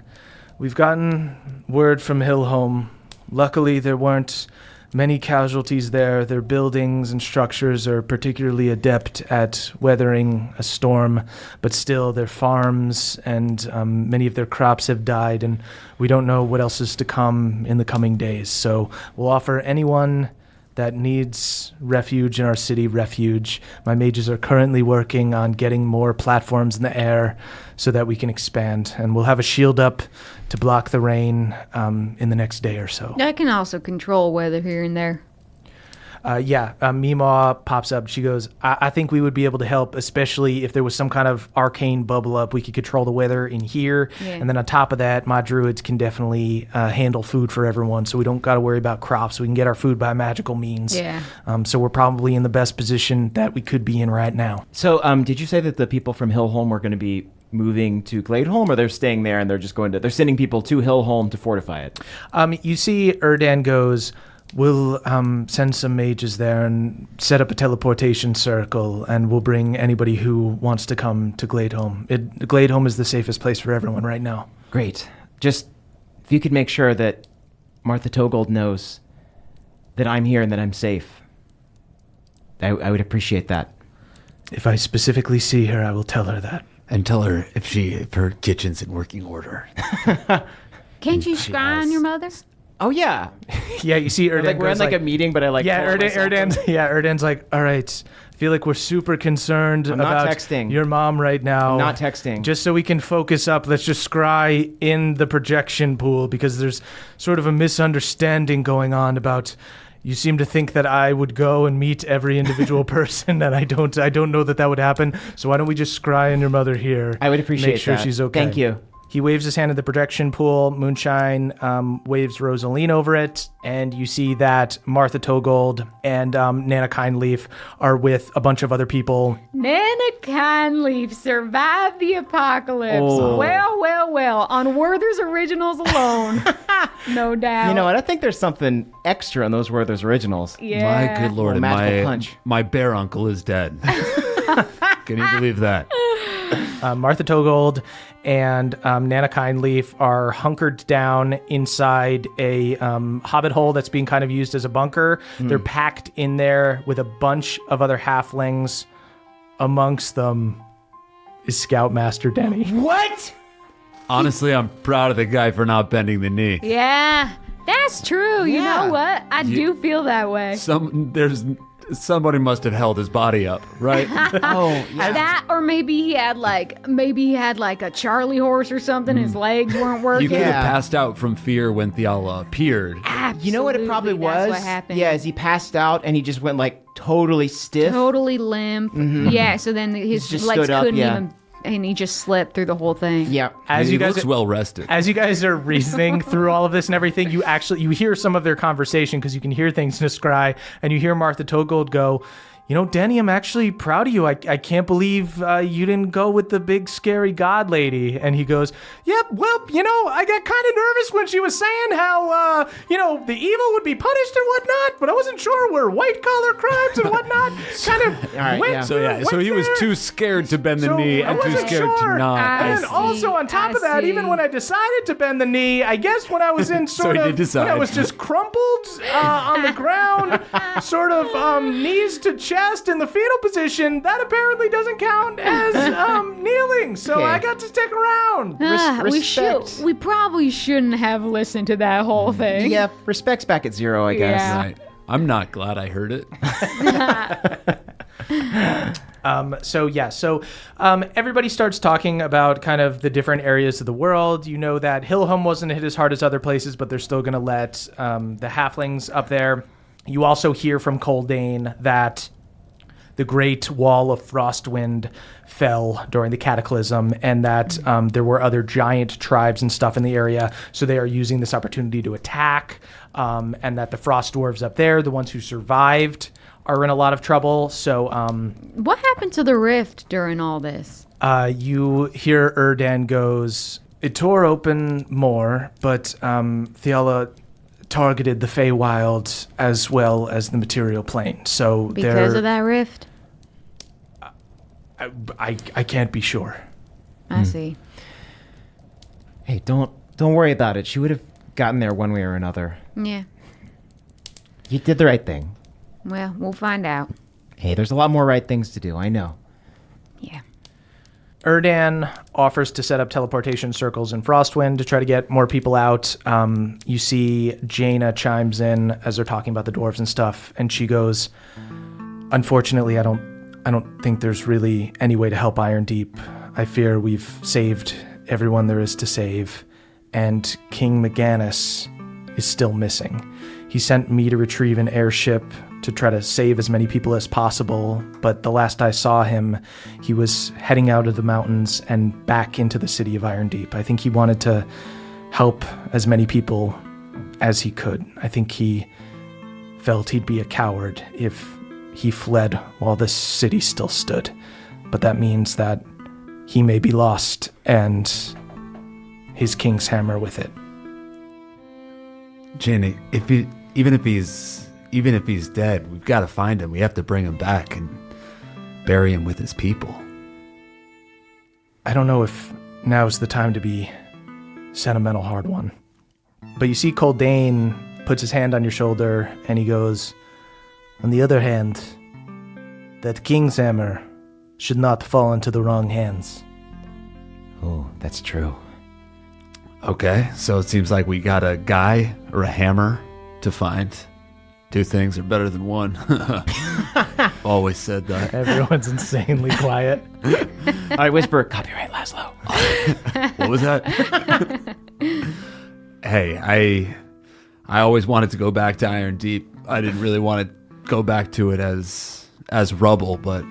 we've gotten word from Hillholm. Luckily, there weren't many casualties there. Their buildings and structures are particularly adept at weathering a storm, but still their farms and many of their crops have died, and we don't know what else is to come in the coming days. So we'll offer anyone that needs refuge in our city refuge. My mages are currently working on getting more platforms in the air so that we can expand, and we'll have a shield up to block the rain in the next day or so. I can also control weather here and there. Mima pops up. She goes, I think we would be able to help, especially if there was some kind of arcane bubble up. We could control the weather in here. Yeah. And then on top of that, my druids can definitely handle food for everyone, so we don't got to worry about crops. We can get our food by magical means. Yeah. So we're probably in the best position that we could be in right now. So, did you say that the people from Hillholm were going to be moving to Gladeholm, or they're staying there and they're just they're sending people to Hillholm to fortify it? You see Erdan goes, we'll send some mages there and set up a teleportation circle, and we'll bring anybody who wants to come to Gladeholm. Gladeholm is the safest place for everyone right now. Great. Just if you could make sure that Martha Togold knows that I'm here and that I'm safe, I would appreciate that. If I specifically see her, I will tell her that. And tell her if her kitchen's in working order. Can't you scry on your mother? Oh, yeah. Yeah, you see Erdan We're in a meeting, but I Erdan's like, all right, I feel like we're super concerned about texting. Your mom right now. I'm not texting. Just so we can focus up, let's just scry in the projection pool, because there's sort of a misunderstanding going on about... You seem to think that I would go and meet every individual person, and I don't know that would happen. So why don't we just scry on your mother here? I would appreciate Make sure that. she's okay. Thank you. He waves his hand at the projection pool. Moonshine waves Rosaline over it, and you see that Martha Togold and Nana Kindleaf are with a bunch of other people. Nana Kindleaf survived the apocalypse. Oh. Well. On Werther's Originals alone. No doubt. You know what? I think there's something extra in those Werther's Originals. Yeah. My good lord, and magical punch. my bear uncle is dead. Can you believe that? Martha Togold and Nana Kindleaf are hunkered down inside a hobbit hole that's being kind of used as a bunker. They're packed in there with a bunch of other halflings. Amongst them is Scoutmaster Denny. What? Honestly, I'm proud of the guy for not bending the knee. Yeah, that's true. You know what? I do feel that way. Somebody must have held his body up, right? Oh, yeah. That, or maybe he had like a Charlie horse or something. His legs weren't working. You could have passed out from fear when Theala appeared. Absolutely, You know what it probably was? That's what happened. Yeah, as he passed out and he just went like totally stiff. Totally limp. Yeah, so then his just legs stood up, couldn't yeah. even, and he just slipped through the whole thing. Yeah. As he you guys looks well rested. As you guys are reasoning through all of this and everything, you hear some of their conversation, because you can hear things in a scry, and you hear Martha Togold go, you know, Danny, I'm actually proud of you. I can't believe you didn't go with the big scary god lady. And he goes, yep, well, you know, I got kind of nervous when she was saying how, the evil would be punished and whatnot, but I wasn't sure where white collar crimes and whatnot kind of right, went. yeah. So he was too scared to bend the knee I and too wasn't scared sure. to not. And then see. also on top of that, even when I decided to bend the knee, I guess when I was in So he did decide. when I was just crumpled on the ground, sort of knees to chest in the fetal position, that apparently doesn't count as kneeling. So Okay. I got to stick around. Respect. We probably shouldn't have listened to that whole thing. Yeah, respect's back at 0, I guess. Yeah. Right. I'm not glad I heard it. So everybody starts talking about kind of the different areas of the world. You know that Hillham wasn't hit as hard as other places, but they're still going to let the halflings up there. You also hear from Coldane that the great wall of Frostwind fell during the cataclysm, and that there were other giant tribes and stuff in the area, so they are using this opportunity to attack, and that the frost dwarves up there, the ones who survived, are in a lot of trouble. So What happened to the rift during all this? you hear Erdan goes, it tore open more, but Theala targeted the Feywild as well as the material plane. So Because of that rift? I can't be sure. I see. Hey, don't worry about it. She would have gotten there one way or another. Yeah. You did the right thing. Well, we'll find out. Hey, there's a lot more right things to do. I know. Yeah. Erdan offers to set up teleportation circles in Frostwind to try to get more people out. You see Jaina chimes in as they're talking about the dwarves and stuff, and she goes, unfortunately, I don't think there's really any way to help Iron Deep. I fear we've saved everyone there is to save, and King Meganus is still missing. He sent me to retrieve an airship to try to save as many people as possible, but the last I saw him, he was heading out of the mountains and back into the city of Iron Deep. I think he wanted to help as many people as he could. I think he felt he'd be a coward if he fled while this city still stood. But that means that he may be lost, and his king's hammer with it. Jenny, if even if he's dead, we've got to find him. We have to bring him back and bury him with his people. I don't know if now's the time to be sentimental, hard one. But you see Coldane puts his hand on your shoulder and he goes, on the other hand, that king's hammer should not fall into the wrong hands. Oh, that's true. Okay, so it seems like we got a guy or a hammer to find. Two things are better than one. Always said that. Everyone's insanely quiet. I whisper, copyright Laszlo. What was that? Hey, I always wanted to go back to Iron Deep. I didn't really want to go back to it as rubble, but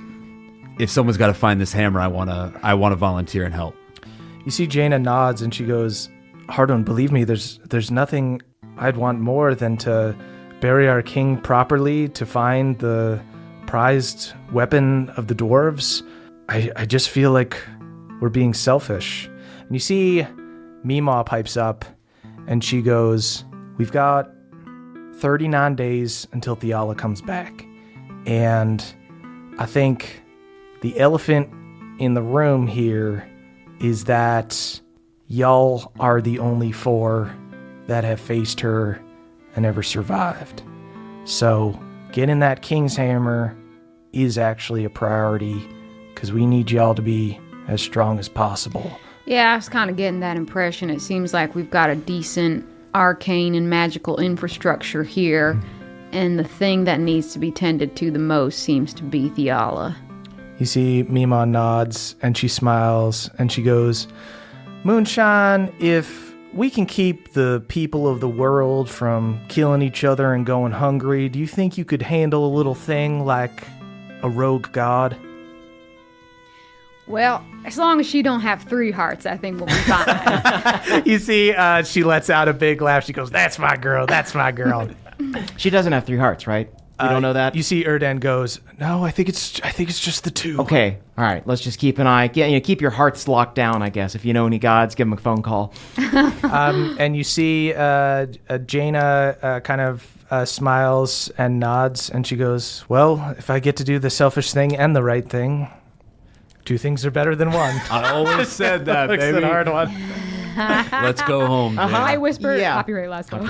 if someone's got to find this hammer, I wanna volunteer and help. You see Jaina nods and she goes, Hardon, believe me, there's nothing I'd want more than to bury our king properly, to find the prized weapon of the dwarves. I just feel like we're being selfish. And you see Meemaw pipes up and she goes, we've got 39 days until Theala comes back. And I think the elephant in the room here is that y'all are the only 4 that have faced her and ever survived. So getting that king's hammer is actually a priority because we need y'all to be as strong as possible. Yeah, I was kind of getting that impression. It seems like we've got a decent arcane and magical infrastructure here, and the thing that needs to be tended to the most seems to be Theala. You see Meemaw nods and she smiles and she goes, Moonshine, if we can keep the people of the world from killing each other and going hungry, do you think you could handle a little thing like a rogue god? Well, as long as she don't have 3 hearts, I think we'll be fine. You see, she lets out a big laugh. She goes, that's my girl, that's my girl. She doesn't have 3 hearts, right? You don't know that? You see Erdan goes, no, I think it's just the 2. Okay, all right. Let's just keep an eye. Keep your hearts locked down, I guess. If you know any gods, give them a phone call. And you see Jaina kind of smiles and nods, and she goes, well, if I get to do the selfish thing and the right thing, 2 things are better than 1. I always said that, Looks baby. a hard one. Let's go home. Jaina. I whisper, Yeah. copyright Laszlo.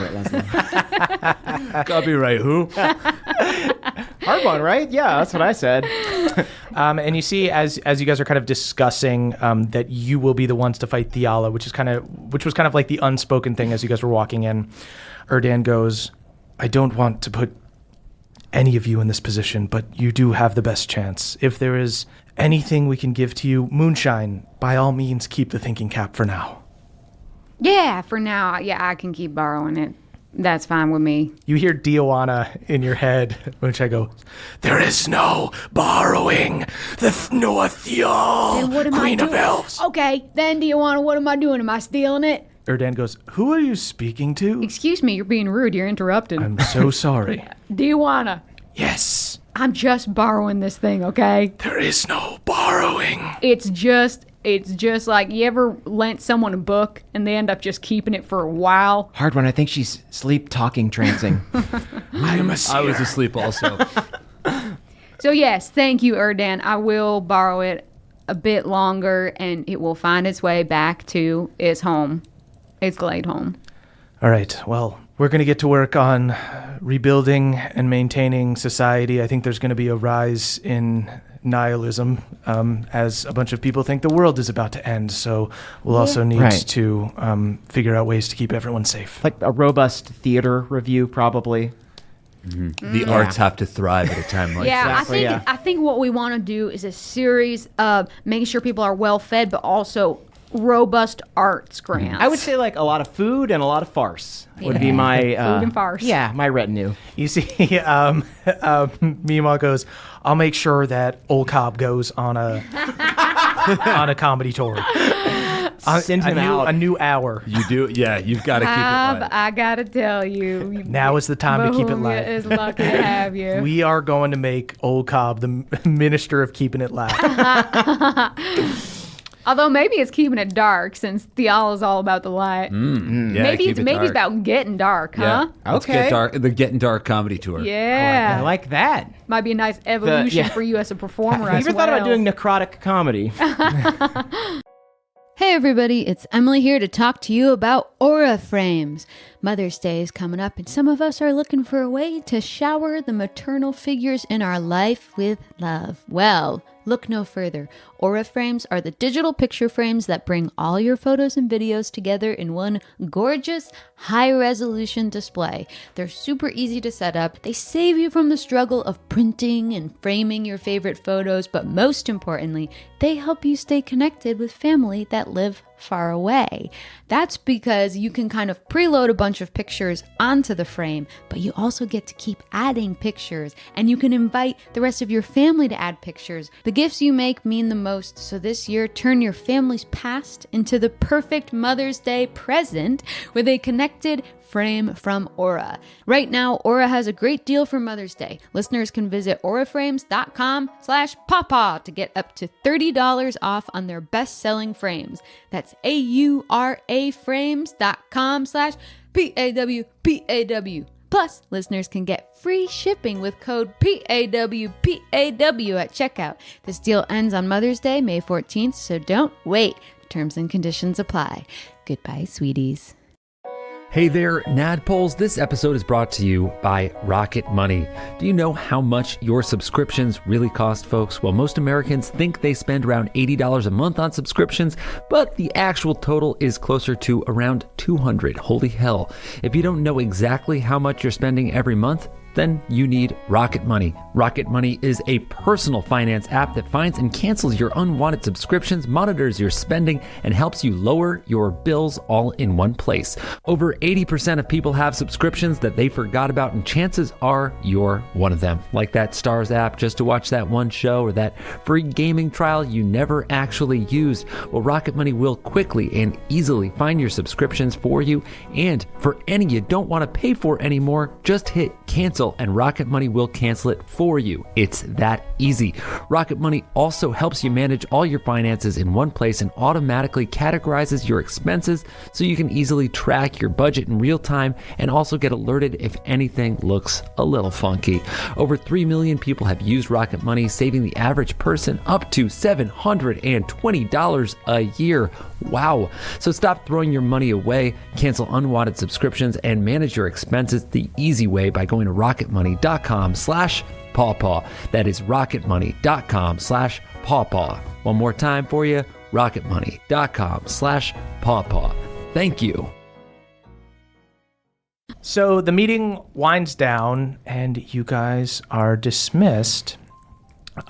Copyright who? Hard one, right? Yeah, that's what I said. And you see, as you guys are kind of discussing that you will be the ones to fight Theala, which was kind of like the unspoken thing as you guys were walking in. Erdan goes, I don't want to put any of you in this position, but you do have the best chance. If there is anything we can give to you, Moonshine, by all means, keep the thinking cap for now. Yeah, for now, yeah, I can keep borrowing it. That's fine with me. You hear Dioana in your head, Moonshine goes, There is no borrowing the Northial, Then what am Queen I of doing? Elves. Okay, then Dioana, what am I doing? Am I stealing it? Erdan goes, who are you speaking to? Excuse me, you're being rude. You're interrupting. I'm so sorry. Dioana, Yes, I'm just borrowing this thing, okay? there is no borrowing. It's just like, you ever lent someone a book and they end up just keeping it for a while? Hard one. I think she's sleep-talking, trancing. I am a seer. I was asleep also. So yes, thank you, Erdan. I will borrow it a bit longer and it will find its way back to its home. Its Glade home. All right, well, we're going to get to work on rebuilding and maintaining society. I think there's going to be a rise in nihilism as a bunch of people think the world is about to end. So we'll also need Right. to figure out ways to keep everyone safe. Like a robust theater review, probably. The arts have to thrive at a time like Yeah, Exactly, yeah. I think what we want to do is a series of making sure people are well fed, but also robust arts grants. I would say like a lot of food and a lot of farce would be my Food and farce. Yeah, my retinue. You see, Meemaw goes, I'll make sure that Old Cobb goes on a on a comedy tour. Send him a new hour. You do, yeah. You've got to keep it Cobb, light. I gotta tell you. Now is the time to keep it Bohemia light. is lucky to have you. We are going to make Old Cobb the minister of keeping it live. Although maybe it's keeping it dark since Theala's all about the light. Yeah, Maybe keep it's it maybe it's dark. about getting dark, Yeah. huh? Let's get dark. The Getting Dark comedy tour. Yeah. I like that. Might be a nice evolution yeah. for you as a performer. Have you ever thought about doing necrotic comedy? Hey everybody, it's Emily here to talk to you about Aura Frames. Mother's Day is coming up and some of us are looking for a way to shower the maternal figures in our life with love. Well, look no further. Aura Frames are the digital picture frames that bring all your photos and videos together in one gorgeous, high-resolution display. They're super easy to set up. They save you from the struggle of printing and framing your favorite photos, but most importantly, they help you stay connected with family that live far away. That's because you can kind of preload a bunch of pictures onto the frame, but you also get to keep adding pictures, and you can invite the rest of your family to add pictures. The gifts you make mean the most, so this year, turn your family's past into the perfect Mother's Day present with a connected frame from Aura. Right now, Aura has a great deal for Mother's Day. Listeners can visit auraframes.com/pawpaw to get up to $30 off on their best-selling frames. That's AURA frames.com/PAWPAW. Plus, listeners can get free shipping with code PAWPAW at checkout. This deal ends on Mother's Day, May 14th, so don't wait. Terms and conditions apply. Goodbye, sweeties. Hey there, Nadpoles. This episode is brought to you by Rocket Money. Do you know how much your subscriptions really cost, folks? Well, most Americans think they spend around $80 a month on subscriptions, but the actual total is closer to around $200. Holy hell. If you don't know exactly how much you're spending every month, then you need Rocket Money. Rocket Money is a personal finance app that finds and cancels your unwanted subscriptions, monitors your spending, and helps you lower your bills all in one place. Over 80% of people have subscriptions that they forgot about, and chances are you're one of them. Like that Stars app just to watch that one show, or that free gaming trial you never actually used. Well, Rocket Money will quickly and easily find your subscriptions for you, and for any you don't want to pay for anymore, just hit cancel and Rocket Money will cancel it for you. It's that easy. Rocket Money also helps you manage all your finances in one place and automatically categorizes your expenses so you can easily track your budget in real time and also get alerted if anything looks a little funky. Over 3 million people have used Rocket Money, saving the average person up to $720 a year. Wow. So stop throwing your money away, cancel unwanted subscriptions, and manage your expenses the easy way by going to rocketmoney.com/pawpaw. That is rocketmoney.com/pawpaw. One more time for you, rocketmoney.com/pawpaw. Thank you. So the meeting winds down and you guys are dismissed.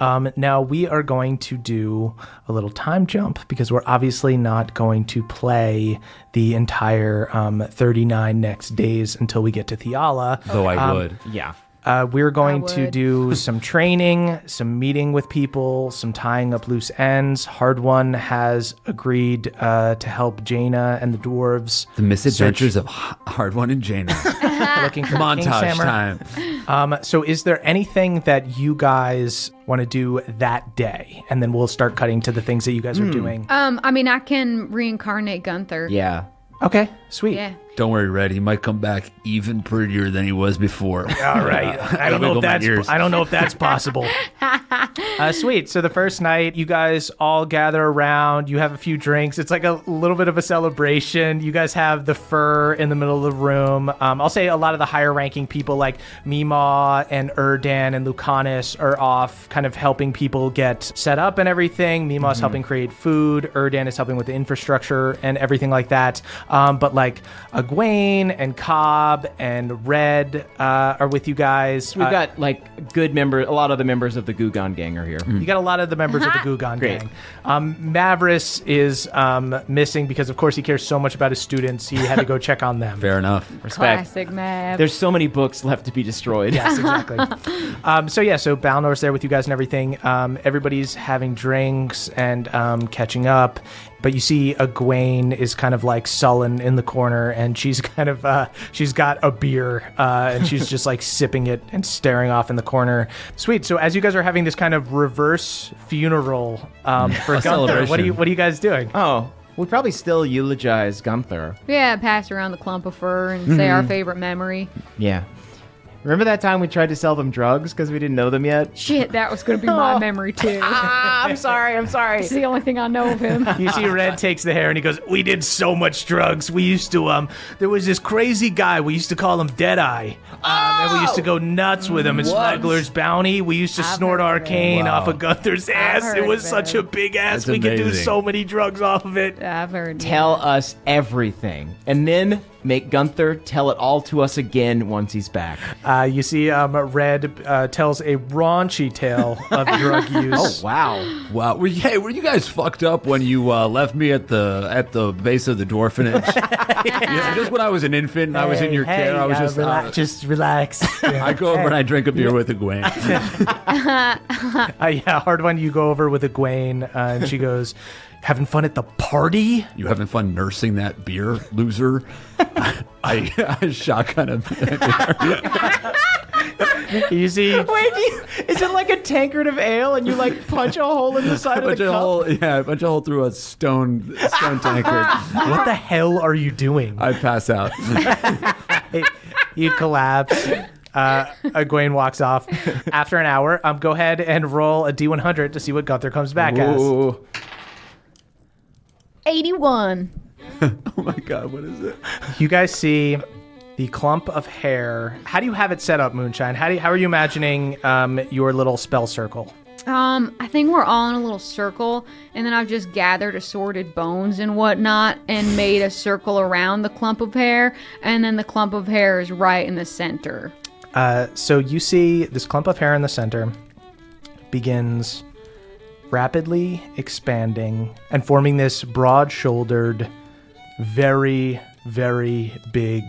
Now we are going to do a little time jump because we're obviously not going to play the entire 39 next days until we get to Theala. Though I would. Yeah. We're going to do some training, some meeting with people, some tying up loose ends. Hard One has agreed to help Jaina and the dwarves. The misadventures of Hard One and Jaina. Looking for the King's Montage Hammer. time. So is there anything that you guys want to do that day? And then we'll start cutting to the things that you guys are doing. I mean, I can reincarnate Gunther. Yeah. Okay, sweet. Yeah. Don't worry, Red. He might come back even prettier than he was before. All right. I don't know if that's possible. Sweet. So the first night, you guys all gather around. You have a few drinks. It's like a little bit of a celebration. You guys have the fur in the middle of the room. I'll say a lot of the higher ranking people like Mima and Erdan and Lucanus are off kind of helping people get set up and everything. Mima is helping create food. Erdan is helping with the infrastructure and everything like that. But like Egwene and Cobb and Red are with you guys. We've got like good members. A lot of the members of the Gugon gang are here. You got a lot of the members of the Gugon gang. Mavris is missing because, of course, he cares so much about his students. He had to go check on them. Fair enough. Respect. Classic Mav. There's so many books left to be destroyed. Yes, exactly. So Balnor's there with you guys and everything. Everybody's having drinks and catching up. But you see Egwene is kind of like sullen in the corner, and she's kind of she's got a beer and she's just like sipping it and staring off in the corner. Sweet. So as you guys are having this kind of reverse funeral for Gunther, what are you guys doing? Oh, we probably still eulogize Gunther. Yeah, pass around the clump of fur and say our favorite memory. Yeah. Remember that time we tried to sell them drugs because we didn't know them yet? Shit, that was going to be my memory too. I'm sorry. It's the only thing I know of him. You see Red takes the hair and he goes, we did so much drugs. We used to, there was this crazy guy. We used to call him Deadeye. And we used to go nuts with him in Smuggler's Bounty. We used to snort arcane off of Gunther's ass. It was such a big ass. That's we could do amazing. so many drugs off of it. I've heard. Tell us everything. And then make Gunther tell it all to us again once he's back. You see Red tells a raunchy tale of drug use. Oh, wow. Wow. Were you guys fucked up when you left me at the base of the dwarfenage? Yeah, just when I was an infant and I was in your care, I was just relax. I go over and I drink a beer with Egwene. Yeah, hard one. You go over with Egwene, and she goes, having fun at the party? You having fun nursing that beer, loser? I shotgun him. You see, Is it like a tankard of ale and you like punch a hole in the side of the cup? Punch a hole through a stone tankard. what the hell are you doing? I pass out. You collapse. Egwene walks off. After an hour, go ahead and roll a D100 to see what Gunther comes back as. Ooh. 81. Oh my god, what is it? You guys see the clump of hair. How do you have it set up, Moonshine? How are you imagining your little spell circle? I think we're all in a little circle, and then I've just gathered assorted bones and whatnot and made a circle around the clump of hair, and then the clump of hair is right in the center. So you see this clump of hair in the center begins rapidly expanding and forming this broad-shouldered, very, very big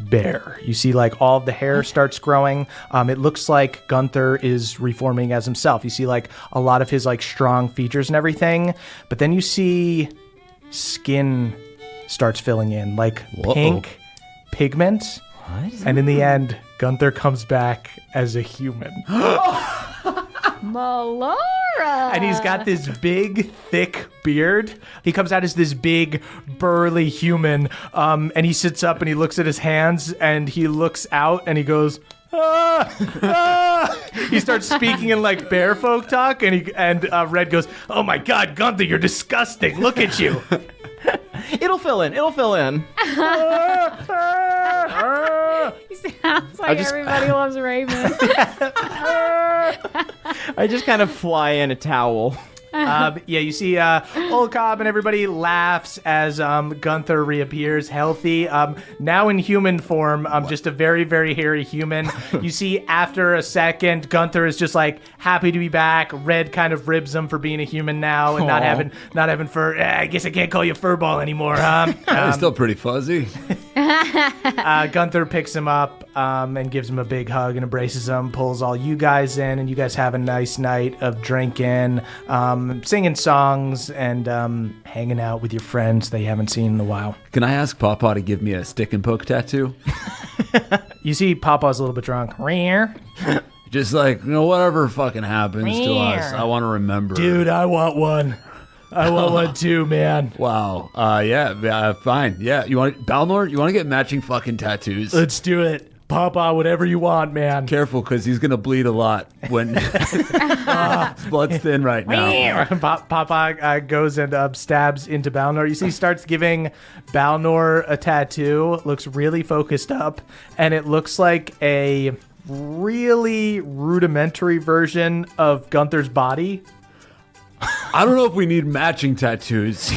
bear. You see like all of the hair starts growing. It looks like Gunther is reforming as himself. You see like a lot of his like strong features and everything, but then you see skin starts filling in, like pink pigment. What? And in the end, Gunther comes back as a human. Melora! And he's got this big, thick beard. He comes out as this big, burly human. And he sits up and he looks at his hands and he looks out and he goes, ah, ah. He starts speaking in like bear folk talk. And Red goes, oh my God, Gunther, you're disgusting. Look at you. It'll fill in. He sounds like everybody loves Raven. I just kind of fly in a towel. Yeah, you see Old Cobb and everybody laughs as Gunther reappears healthy. Now in human form, just a very, very hairy human. You see after a second, Gunther is just like happy to be back. Red kind of ribs him for being a human now and not having fur. I guess I can't call you furball anymore, huh? It's still pretty fuzzy. Gunther picks him up and gives him a big hug and embraces him, pulls all you guys in, and you guys have a nice night of drinking, singing songs, and hanging out with your friends that you haven't seen in a while. Can I ask Papa to give me a stick and poke tattoo? You see Papa's a little bit drunk. Just like, whatever fucking happens to us, I want to remember. Dude, I want one. I want one too, man. Wow. Yeah, fine. Yeah, Balnor, you want to get matching fucking tattoos? Let's do it. Papa, whatever you want, man. Careful, because he's going to bleed a lot when his blood's thin right now. Papa goes and stabs into Balnor. You see, he starts giving Balnor a tattoo. Looks really focused up, and it looks like a really rudimentary version of Gunther's body. I don't know if we need matching tattoos.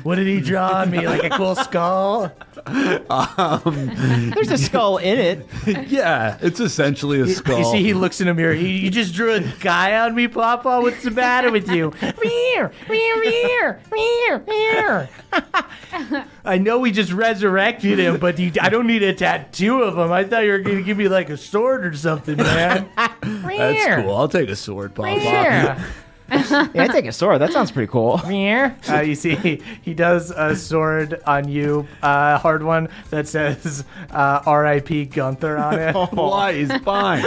What did he draw on me? Like a cool skull? There's a skull in it. Yeah, it's essentially a skull. You see, he looks in a mirror. You just drew a guy on me, Papa? What's the matter with you? I know we just resurrected him, but I don't need a tattoo of him. I thought you were going to give me like a sword or something, man. That's cool. I'll take a sword, Papa. Yeah, take a sword. That sounds pretty cool. You see, he does a sword on you, hard one, that says R.I.P. Gunther on it. Why? He's fine.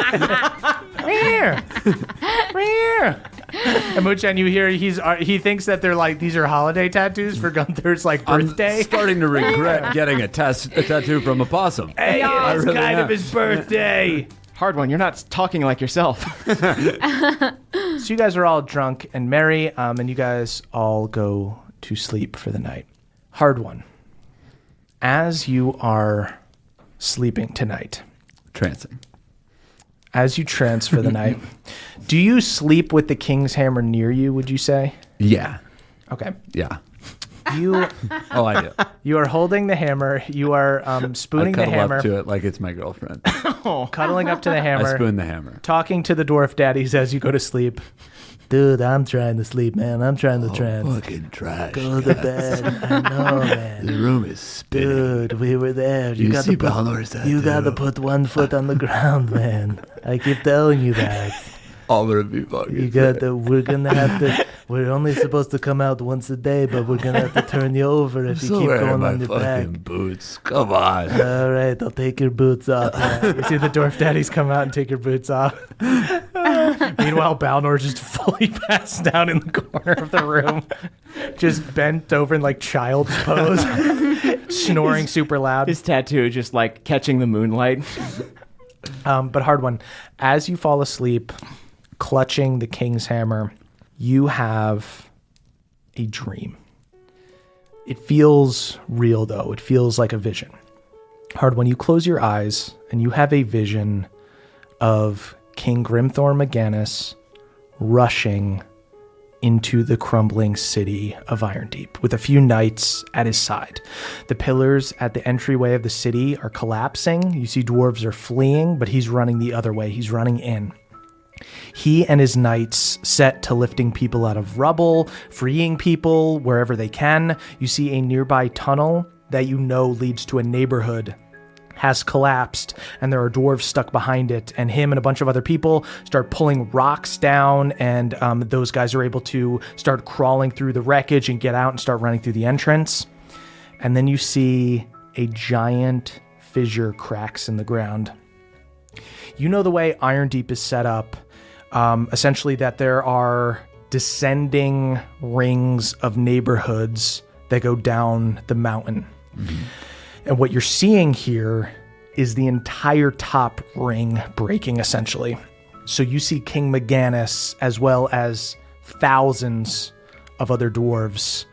And Muchan, you hear he thinks that they're like, these are holiday tattoos for Gunther's like birthday. I'm starting to regret getting a tattoo from a possum. Hey, it's really kind am. of his birthday. Hard one. You're not talking like yourself. So you guys are all drunk and merry, and you guys all go to sleep for the night. Hard one. As you are sleeping tonight, Trancing. as you trance for the night, do you sleep with the king's hammer near you, would you say? Yeah. Okay. Yeah. You Oh, I do. you are holding the hammer. You are spooning I the cuddle hammer, up to it like it's my girlfriend. cuddling up to the I hammer, spoon the hammer. talking to the dwarf daddies as you go to sleep. Dude, I'm trying to sleep, man. I'm trying to trance. Fucking trash. Go to bed. I know, man. The room is spinning. Dude, we were there. You see Balnor's tattoo? You got to put 1 foot on the ground, man. I keep telling you that. I'm gonna be fucking. You got to. We're gonna have to. We're only supposed to come out once a day, but we're gonna have to turn you over if you Still keep wearing going my on your back. fucking boots. Come on. All right, I'll take your boots off. Man. You see the dwarf daddies come out and take your boots off. Meanwhile, Balnor just fully passed down in the corner of the room, just bent over in like child's pose, snoring super loud. His tattoo just like catching the moonlight. But hard one. As you fall asleep, clutching the king's hammer, you have a dream. It feels real, though. It feels like a vision. Hard one. You close your eyes, and you have a vision of King Grimthor Maganus rushing into the crumbling city of Irondeep with a few knights at his side. The pillars at the entryway of the city are collapsing. You see dwarves are fleeing, but he's running the other way. He's running in. He and his knights set to lifting people out of rubble, freeing people wherever they can. You see a nearby tunnel that you know leads to a neighborhood has collapsed, and there are dwarves stuck behind it, and him and a bunch of other people start pulling rocks down, and those guys are able to start crawling through the wreckage and get out and start running through the entrance. And then you see a giant fissure cracks in the ground. You know the way Irondeep is set up, essentially that there are descending rings of neighborhoods that go down the mountain. Mm-hmm. And what you're seeing here is the entire top ring breaking, essentially. So you see King Maganus, as well as thousands of other dwarves,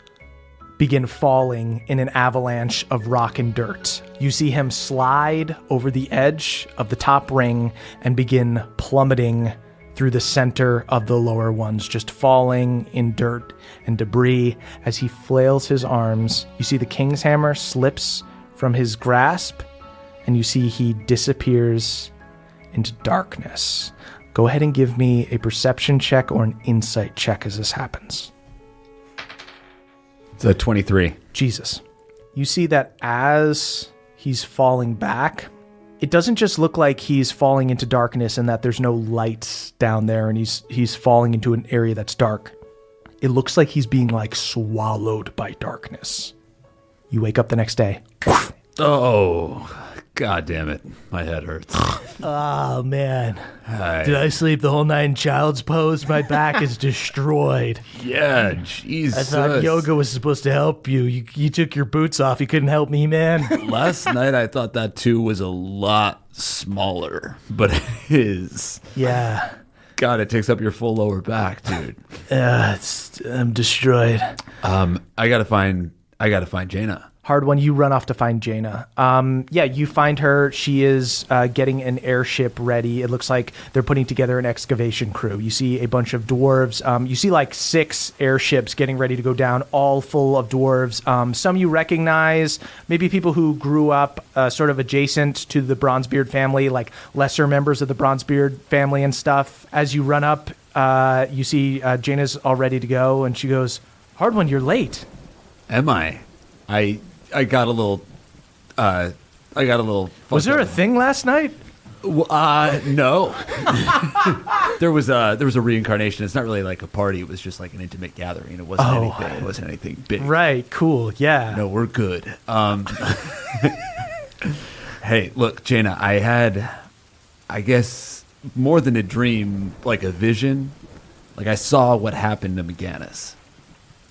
begin falling in an avalanche of rock and dirt. You see him slide over the edge of the top ring and begin plummeting through the center of the lower ones, just falling in dirt and debris. As he flails his arms, you see the king's hammer slips from his grasp, and you see he disappears into darkness. Go ahead and give me a perception check or an insight check as this happens. It's a 23. Jesus. You see that as he's falling back, it doesn't just look like he's falling into darkness and that there's no lights down there and he's falling into an area that's dark. It looks like he's being like swallowed by darkness. You wake up the next day. Oh, God damn it. My head hurts. Oh, man. Hi. Did I sleep the whole night in child's pose? My back is destroyed. Yeah, Jesus. I thought yoga was supposed to help you. You took your boots off. You couldn't help me, man. Last night I thought that too was a lot smaller, but it is. Yeah. God, it takes up your full lower back, dude. I'm destroyed. I gotta find Jaina. Hard one. You run off to find Jaina. Yeah, you find her. She is getting an airship ready. It looks like they're putting together an excavation crew. You see a bunch of dwarves. You see like 6 airships getting ready to go down, all full of dwarves. Some you recognize, maybe people who grew up sort of adjacent to the Bronzebeard family, like lesser members of the Bronzebeard family and stuff. As you run up, you see Jaina's all ready to go, and she goes, "Hard one, you're late." Am I? I got a little. Was there a thing last night? No. There was a reincarnation. It's not really like a party. It was just like an intimate gathering. It wasn't anything. It wasn't anything big. Right. Cool. Yeah. No, we're good. Hey, look, Jaina, I had, I guess, more than a dream, like a vision. Like I saw what happened to McGannis.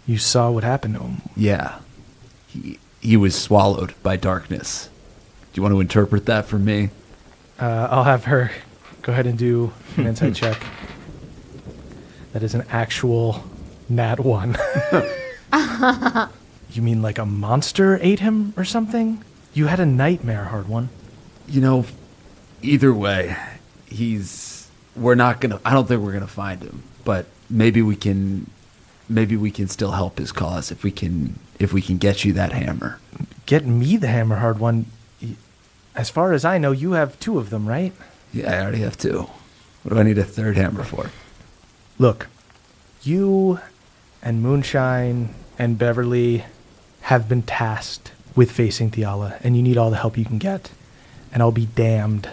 You saw what happened to him? Yeah. He was swallowed by darkness. Do you want to interpret that for me? I'll have her go ahead and do an insight check. That is an actual nat 1. You mean like a monster ate him or something? You had a nightmare, hard one. You know, either way, we're not gonna, I don't think we're gonna find him, but maybe we can still help his cause if we can get you that hammer. Get me the hammer, hard one. As far as I know, you have 2 of them, right? Yeah, I already have 2. What do I need a 3rd hammer for? Look, you and Moonshine and Beverly have been tasked with facing Theala, and you need all the help you can get. And I'll be damned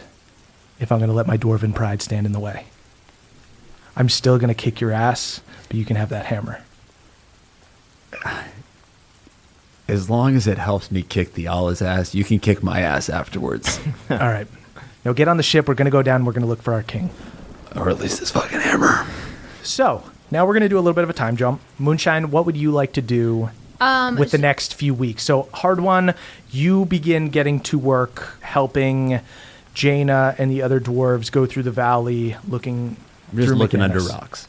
if I'm going to let my dwarven pride stand in the way. I'm still going to kick your ass, but you can have that hammer. As long as it helps me kick Theala's ass, you can kick my ass afterwards. All right. Now get on the ship. We're going to go down. We're going to look for our king. Or at least this fucking hammer. So, now we're going to do a little bit of a time jump. Moonshine, what would you like to do with the next few weeks? So, hard one, you begin getting to work helping Jaina and the other dwarves go through the valley looking Just through looking McGinnis. under rocks.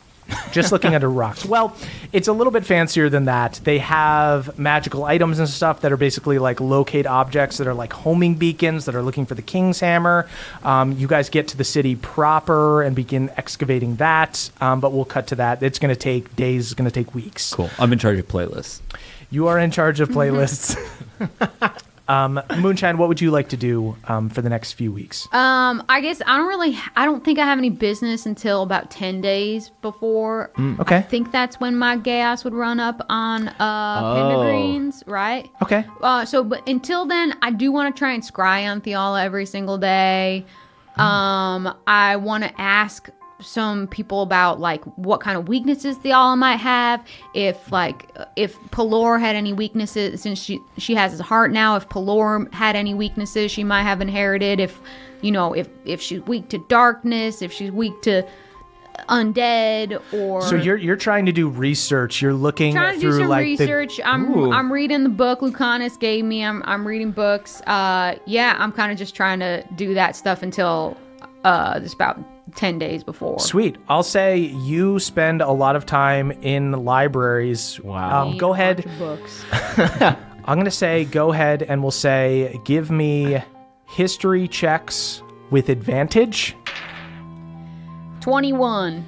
Just looking under rocks. Well, it's a little bit fancier than that. They have magical items and stuff that are basically like locate objects that are like homing beacons that are looking for the king's hammer. You guys get to the city proper and begin excavating that, but we'll cut to that. It's going to take days. It's going to take weeks. Cool. I'm in charge of playlists. You are in charge of playlists. Moonshine, what would you like to do for the next few weeks? I guess I don't think I have any business until about 10 days before. Okay. I think that's when my gas would run up on Pendergreens, right? Okay. But until then, I do want to try and scry on Theala every single day. I want to ask some people about like what kind of weaknesses Theala might have, if Pelor had any weaknesses, since she has his heart now, if Pelor had any weaknesses she might have inherited, if she's weak to darkness, if she's weak to undead, or so you're trying to do research. You're looking trying to through do some like research. I'm reading the book Lucanus gave me. I'm reading books. I'm kind of just trying to do that stuff until just about 10 days before. Sweet. I'll say you spend a lot of time in libraries. Wow. Go ahead. Books. I'm going to say go ahead and we'll say give me history checks with advantage. 21.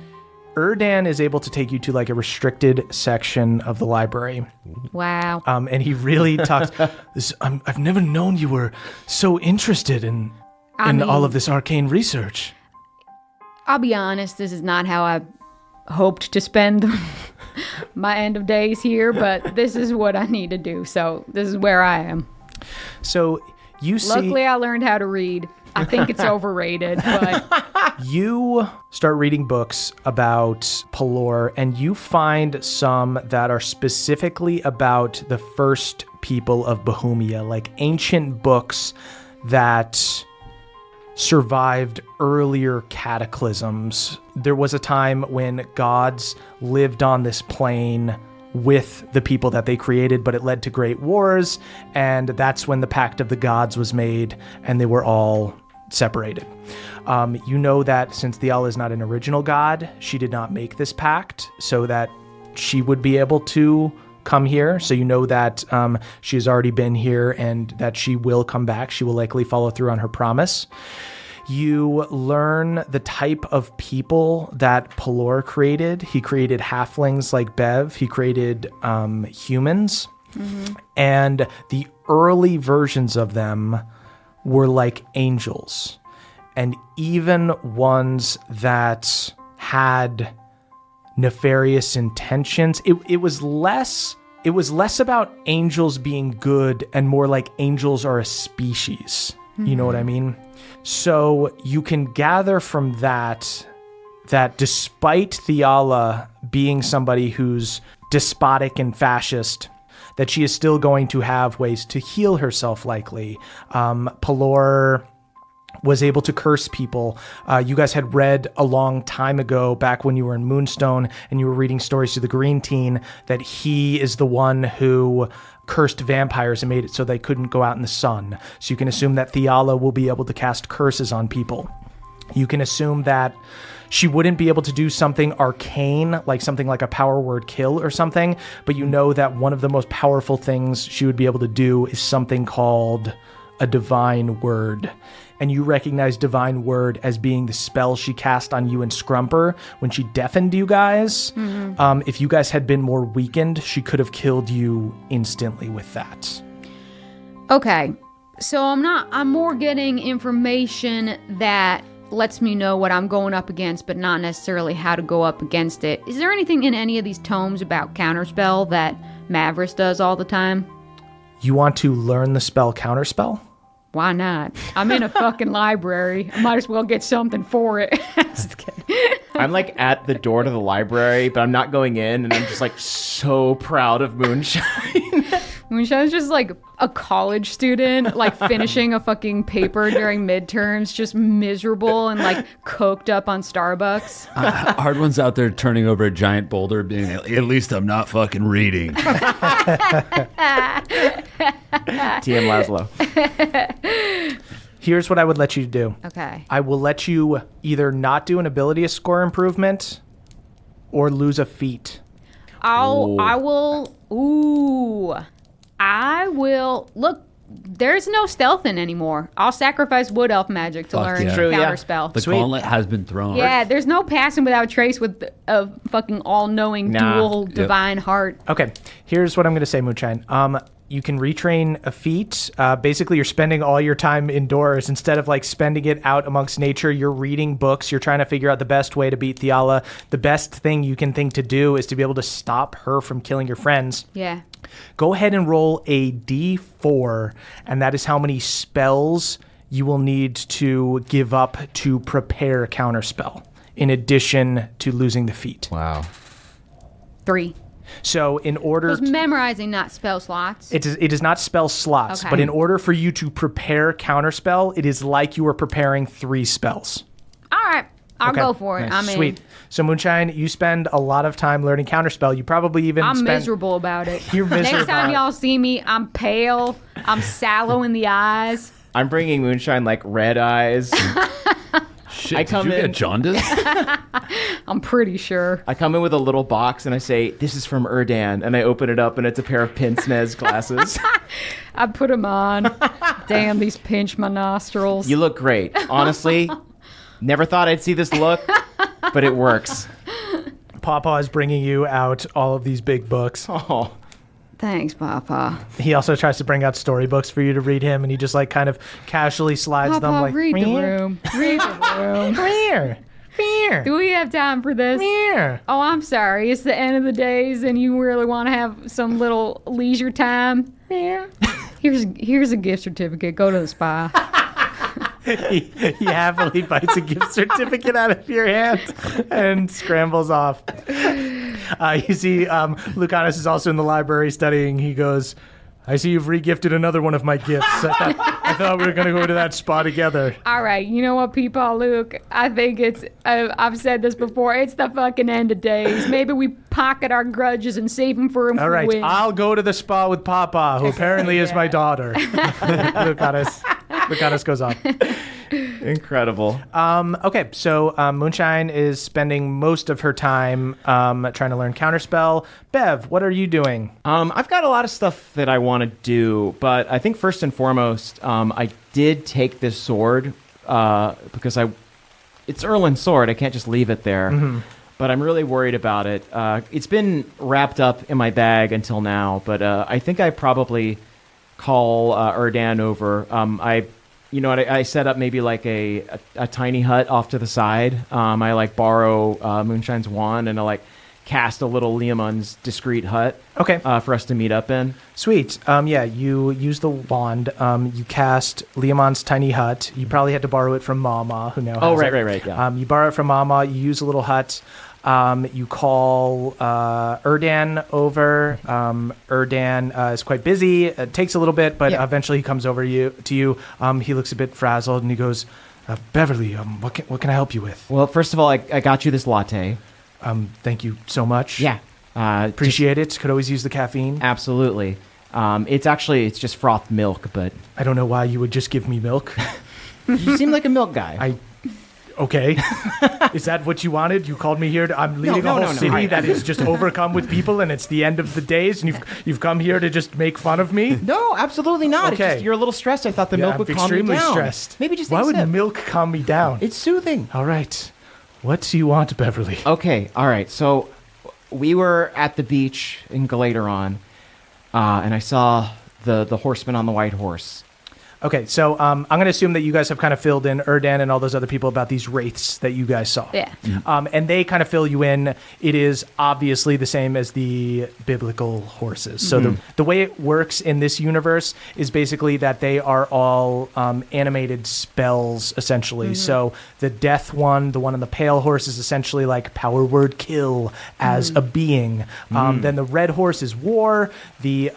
Erdan is able to take you to like a restricted section of the library. Wow. And he really talks. I've never known you were so interested in all of this arcane research. I'll be honest, this is not how I hoped to spend my end of days here, but this is what I need to do. So this is where I am. So you see... Luckily, I learned how to read. I think it's overrated, but... You start reading books about Pelor, and you find some that are specifically about the first people of Bohemia, like ancient books that survived earlier cataclysms. There was a time when gods lived on this plane with the people that they created, but it led to great wars, and that's when the Pact of the Gods was made, and they were all separated. You know that since Theala is not an original god, she did not make this pact so that she would be able to come here. So you know that she has already been here and that she will come back. She will likely follow through on her promise. You learn the type of people that Pelor created. He created halflings like Bev. He created humans. Mm-hmm. And the early versions of them were like angels. And even ones that had nefarious intentions. It was less about angels being good and more like angels are a species. You know what I mean? So you can gather from that despite Theala being somebody who's despotic and fascist, that she is still going to have ways to heal herself, likely. Pelor was able to curse people. You guys had read a long time ago, back when you were in Moonstone and you were reading stories to the Green Teen, that he is the one who cursed vampires and made it so they couldn't go out in the sun. So you can assume that Theala will be able to cast curses on people. You can assume that she wouldn't be able to do something arcane, like something like a power word kill or something, but you know that one of the most powerful things she would be able to do is something called a divine word. And you recognize divine word as being the spell she cast on you and Scrumper when she deafened you guys. If you guys had been more weakened, she could have killed you instantly with that. Okay, so I'm more getting information that lets me know what I'm going up against, but not necessarily how to go up against it. Is there anything in any of these tomes about Counterspell that Mavris does all the time? You want to learn the spell Counterspell? Why not? I'm in a fucking library. I might as well get something for it. Just kidding. I'm like at the door to the library, but I'm not going in, and I'm just like so proud of Moonshine. Moonshine's just like a college student, like finishing a fucking paper during midterms, just miserable and like coked up on Starbucks. Hard One's out there turning over a giant boulder, being at least I'm not fucking reading. TM Laszlo. Here's what I would let you do. Okay. I will let you either not do an ability score improvement or lose a feat. I will. Look, there's no stealthing anymore. I'll sacrifice Wood Elf magic to learn Counterspell. The gauntlet has been thrown. Yeah, there's no passing without trace with a fucking all-knowing dual divine heart. Okay, here's what I'm going to say, Moonshine. You can retrain a feat. Basically, you're spending all your time indoors. Instead of like spending it out amongst nature, you're reading books. You're trying to figure out the best way to beat Theala. The best thing you can think to do is to be able to stop her from killing your friends. Yeah. Go ahead and roll a d4, and that is how many spells you will need to give up to prepare a counterspell, in addition to losing the feat. Wow. 3. So in order... It was memorizing, not spell slots. It is not spell slots, Okay. but in order for you to prepare counterspell, it is like you are preparing 3 spells. All right. I'll Okay. go for it. Nice. I'm in. Sweet. So Moonshine, you spend a lot of time learning counterspell. You probably even I'm spend... miserable about it. You're miserable. Next time y'all see me, I'm pale. I'm sallow in the eyes. I'm bringing Moonshine like red eyes. Shit, I come did you in- get jaundice? I'm pretty sure. I come in with a little box and I say, "This is from Erdan," and I open it up and it's a pair of pince-nez glasses. I put them on. Damn, these pinch my nostrils. You look great. Honestly, never thought I'd see this look, but it works. Pawpaw is bringing you out all of these big books. Oh. Thanks, Papa. He also tries to bring out storybooks for you to read him, and he just like kind of casually slides Papa, them like, read the room. Read the room. Here. Do we have time for this? Here. Oh, I'm sorry. It's the end of the days, and you really want to have some little leisure time. Yeah. Here's a gift certificate. Go to the spa. He happily bites a gift certificate out of your hand and scrambles off. You see, Lucanus is also in the library studying. He goes, "I see you've regifted another one of my gifts. I thought we were going to go to that spa together." All right, you know what, people, Luke? I think I've said this before. It's the fucking end of days. Maybe we pocket our grudges and save them for him. All right, win. I'll go to the spa with Papa, who apparently is my daughter. Lucanus goes off. Incredible. Okay, so Moonshine is spending most of her time trying to learn Counterspell. Bev, what are you doing? I've got a lot of stuff that I want to do, but I think first and foremost, I did take this sword because it's Erlin's sword. I can't just leave it there. Mm-hmm. But I'm really worried about it. It's been wrapped up in my bag until now, but I think I probably call Erdan over. I set up maybe like a tiny hut off to the side. I like borrow Moonshine's wand and I like cast a little Leomon's discreet hut. Okay. For us to meet up in. Sweet. Yeah, you use the wand. You cast Leomon's tiny hut. You probably had to borrow it from Mama, who now has it. Right. Yeah. You borrow it from Mama. You use a little hut. You call Erdan over. Erdan is quite busy. It takes a little bit, but eventually he comes over to you. He looks a bit frazzled, and he goes, Beverly, what can I help you with? Well, first of all, I got you this latte. Thank you so much. Yeah. Appreciate it. Could always use the caffeine. Absolutely. It's just frothed milk, but... I don't know why you would just give me milk. You seem like a milk guy. Okay. Is that what you wanted? You called me here I'm leading a whole city that is just overcome with people, and it's the end of the days, and you've come here to just make fun of me? No, absolutely not. Okay. It's just, you're a little stressed. I thought the milk would calm you down. I'm extremely stressed. Maybe just Why take a would sip. milk calm me down? It's soothing. All right. What do you want, Beverly? Okay, all right. So we were at the beach in Galateron, and I saw the horseman on the white horse. Okay, so I'm going to assume that you guys have kind of filled in Erdan and all those other people about these wraiths that you guys saw. Yeah. And they kind of fill you in. It is obviously the same as the biblical horses. So the way it works in this universe is basically that they are all animated spells, essentially. So the death one, the one on the pale horse, is essentially like power word kill as a being. Then the red horse is war, the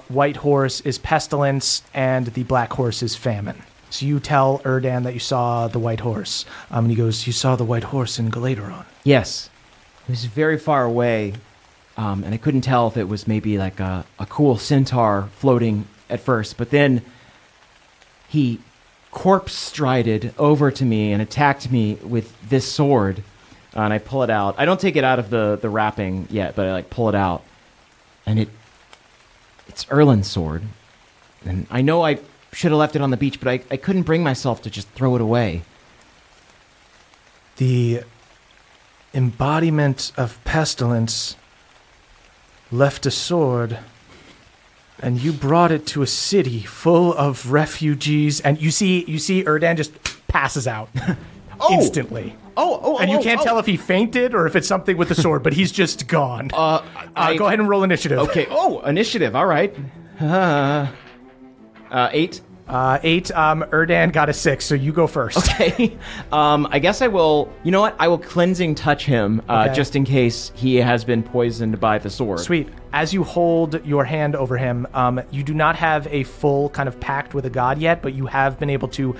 white horse is pestilence, and the black horse is famine. So you tell Erdan that you saw the white horse. And he goes, you saw the white horse in Galateron. Yes. It was very far away, and I couldn't tell if it was maybe like a cool centaur floating at first, but then he corpse-strided over to me and attacked me with this sword, and I pull it out. I don't take it out of the wrapping yet, but I pull it out, and it's Erlin's sword. And I know I should have left it on the beach, but I couldn't bring myself to just throw it away. The embodiment of pestilence left a sword, and you brought it to a city full of refugees, and you see Erdan just passes out instantly. And you can't tell if he fainted or if it's something with the sword, but he's just gone. Go ahead and roll initiative. Okay. Initiative. All right. 8. 8. Erdan got a 6, so you go first. Okay. I guess I will. You know what? I will cleansing touch him, just in case he has been poisoned by the sword. Sweet. As you hold your hand over him, you do not have a full kind of pact with a god yet, but you have been able to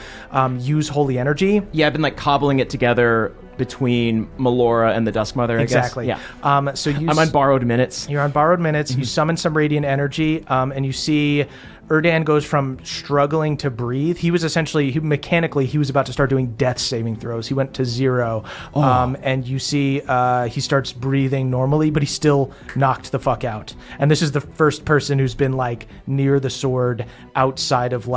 use holy energy. Yeah, I've been cobbling it together between Melora and the Dusk Mother, I exactly. guess. Yeah. So I'm on borrowed minutes. You're on borrowed minutes. You summon some radiant energy, and you see Erdan goes from struggling to breathe. He was essentially, mechanically, he was about to start doing death saving throws. He went to 0. And you see he starts breathing normally, but he's still knocked the fuck out. And this is the first person who's been near the sword outside of